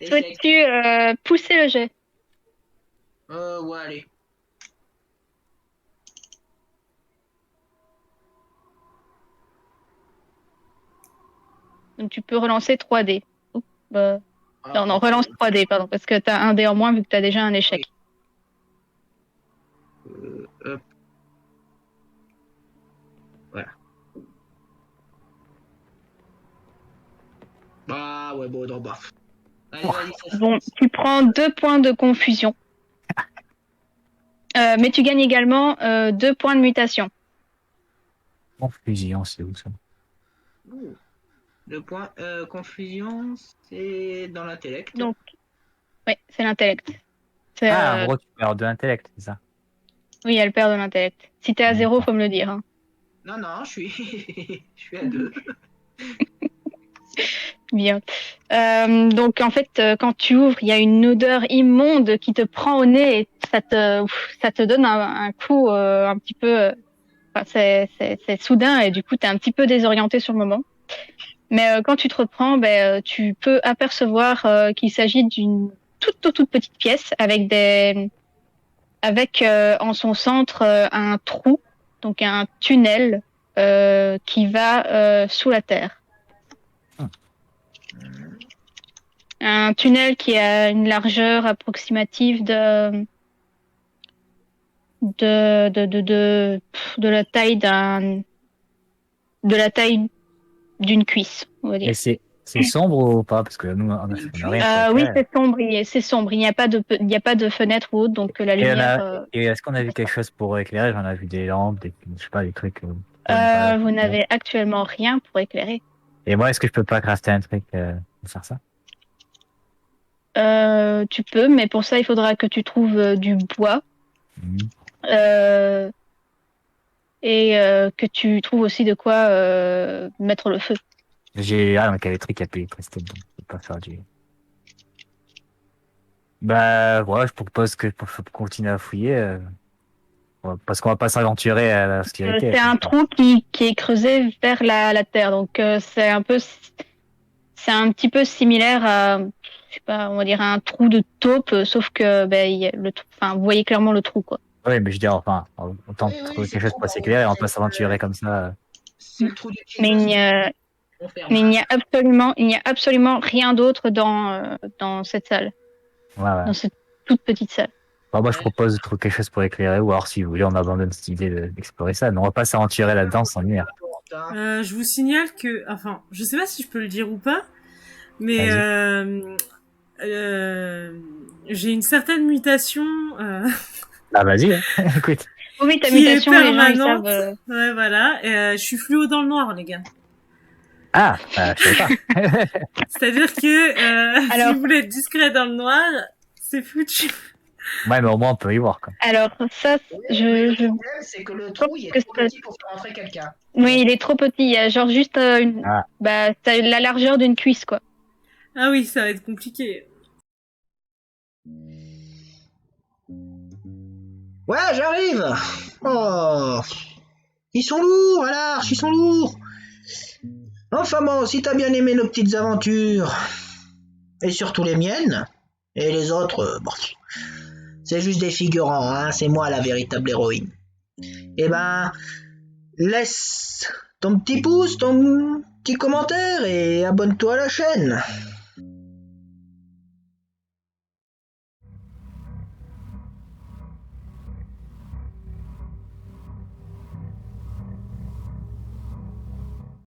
Speaker 6: Échec.
Speaker 2: Souhaites-tu pousser le jet?
Speaker 6: Ouais, allez.
Speaker 2: Donc tu peux relancer 3 dés. Oups, bah,
Speaker 6: Ah,
Speaker 2: non, relance 3 dés, pardon, parce que t'as un dé en moins vu que t'as déjà un échec.
Speaker 6: Hop. Voilà. Bah ouais, bon, non, bah. Allez, vas-y, ça se
Speaker 2: Bon, tu prends 2 points de confusion. Mais tu gagnes également 2 points de mutation.
Speaker 5: Confusion, c'est où ça?
Speaker 6: Ouh. Le point confusion, c'est dans l'intellect.
Speaker 2: Donc, oui, c'est l'intellect.
Speaker 5: Ah, en gros, tu perds de l'intellect, c'est ça.
Speaker 2: Oui, elle perd de l'intellect. Si t'es à 0, faut me le dire, hein.
Speaker 6: Non, non, je suis, je suis à 2.
Speaker 2: Bien. Donc en fait, quand tu ouvres, il y a une odeur immonde qui te prend au nez et ça te donne un coup un petit peu. Enfin, c'est soudain et du coup, tu es un petit peu désorienté sur le moment. Mais quand tu te reprends, tu peux apercevoir qu'il s'agit d'une toute petite pièce avec en son centre un trou, donc un tunnel qui va sous la terre. Un tunnel qui a une largeur approximative de la taille d'une cuisse, on va dire.
Speaker 5: Et c'est sombre ou pas? Parce que nous, on a rien.
Speaker 2: Oui, c'est sombre. C'est sombre. Il n'y a pas de fenêtre ou autre, donc la
Speaker 5: Et,
Speaker 2: lumière.
Speaker 5: et est-ce qu'on a vu quelque chose pour éclairer? J'en ai vu des lampes, je sais pas, des trucs. Pas-
Speaker 2: Vous n'avez actuellement rien pour éclairer.
Speaker 5: Et moi, est-ce que je peux pas crafter un truc pour faire ça?
Speaker 2: Tu peux, mais pour ça, il faudra que tu trouves du bois. Et que tu trouves aussi de quoi mettre le feu.
Speaker 5: Donc il y a des trucs à payer presque, donc je peux pas faire du. Bah, ouais, je propose que pour continuer à fouiller, parce qu'on va pas s'aventurer à la sécurité.
Speaker 2: C'est un trou qui est creusé vers la terre, donc c'est un petit peu similaire à, je sais pas, on va dire un trou de taupe, sauf que vous voyez clairement le trou, quoi.
Speaker 5: Oui, mais je dis enfin, autant
Speaker 6: Oui,
Speaker 5: trouver
Speaker 6: c'est
Speaker 5: quelque chose
Speaker 6: trop
Speaker 5: pour
Speaker 6: bon.
Speaker 5: s'éclairer et on va pas s'aventurer comme ça.
Speaker 6: C'est le trou du
Speaker 2: Mais
Speaker 6: confirme.
Speaker 2: Mais il n'y a absolument rien d'autre dans cette salle,
Speaker 5: Ouais, ouais.
Speaker 2: dans cette toute petite salle.
Speaker 5: Bon, moi, je propose de trouver quelque chose pour éclairer, ou alors, si vous voulez, on abandonne cette idée d'explorer ça. Mais on va pas s'aventurer là-dedans sans lumière.
Speaker 4: Je vous signale que, enfin, je sais pas si je peux le dire ou pas, mais j'ai une certaine mutation
Speaker 5: Ah, vas-y, hein. Écoute.
Speaker 2: Oui, ta
Speaker 4: qui est
Speaker 2: mutation, les gens, ils
Speaker 4: permanente.
Speaker 2: savent.
Speaker 4: Ouais, voilà. Je suis fluo dans le noir, les gars.
Speaker 5: Ah, je sais pas.
Speaker 4: C'est-à-dire que
Speaker 2: Alors-
Speaker 4: si vous voulez être discret dans le noir, c'est foutu.
Speaker 5: Ouais, mais au moins, on peut y voir, quoi.
Speaker 2: Alors, ça,
Speaker 6: Le problème, c'est que le trou, il est
Speaker 2: que
Speaker 6: trop
Speaker 2: ça-
Speaker 6: petit pour faire rentrer quelqu'un.
Speaker 2: oui, il est trop petit. Il y a genre juste
Speaker 5: Ah.
Speaker 2: bah, t'as la largeur d'une cuisse, quoi.
Speaker 4: Ah oui, ça va être compliqué.
Speaker 6: Ouais, j'arrive. Oh, ils sont lourds, à l'arche, ils sont lourds. Enfin bon, si t'as bien aimé nos petites aventures, et surtout les miennes, et les autres, bon, c'est juste des figurants, hein, c'est moi la véritable héroïne. Eh ben, laisse ton petit pouce, ton petit commentaire, et abonne-toi à la chaîne.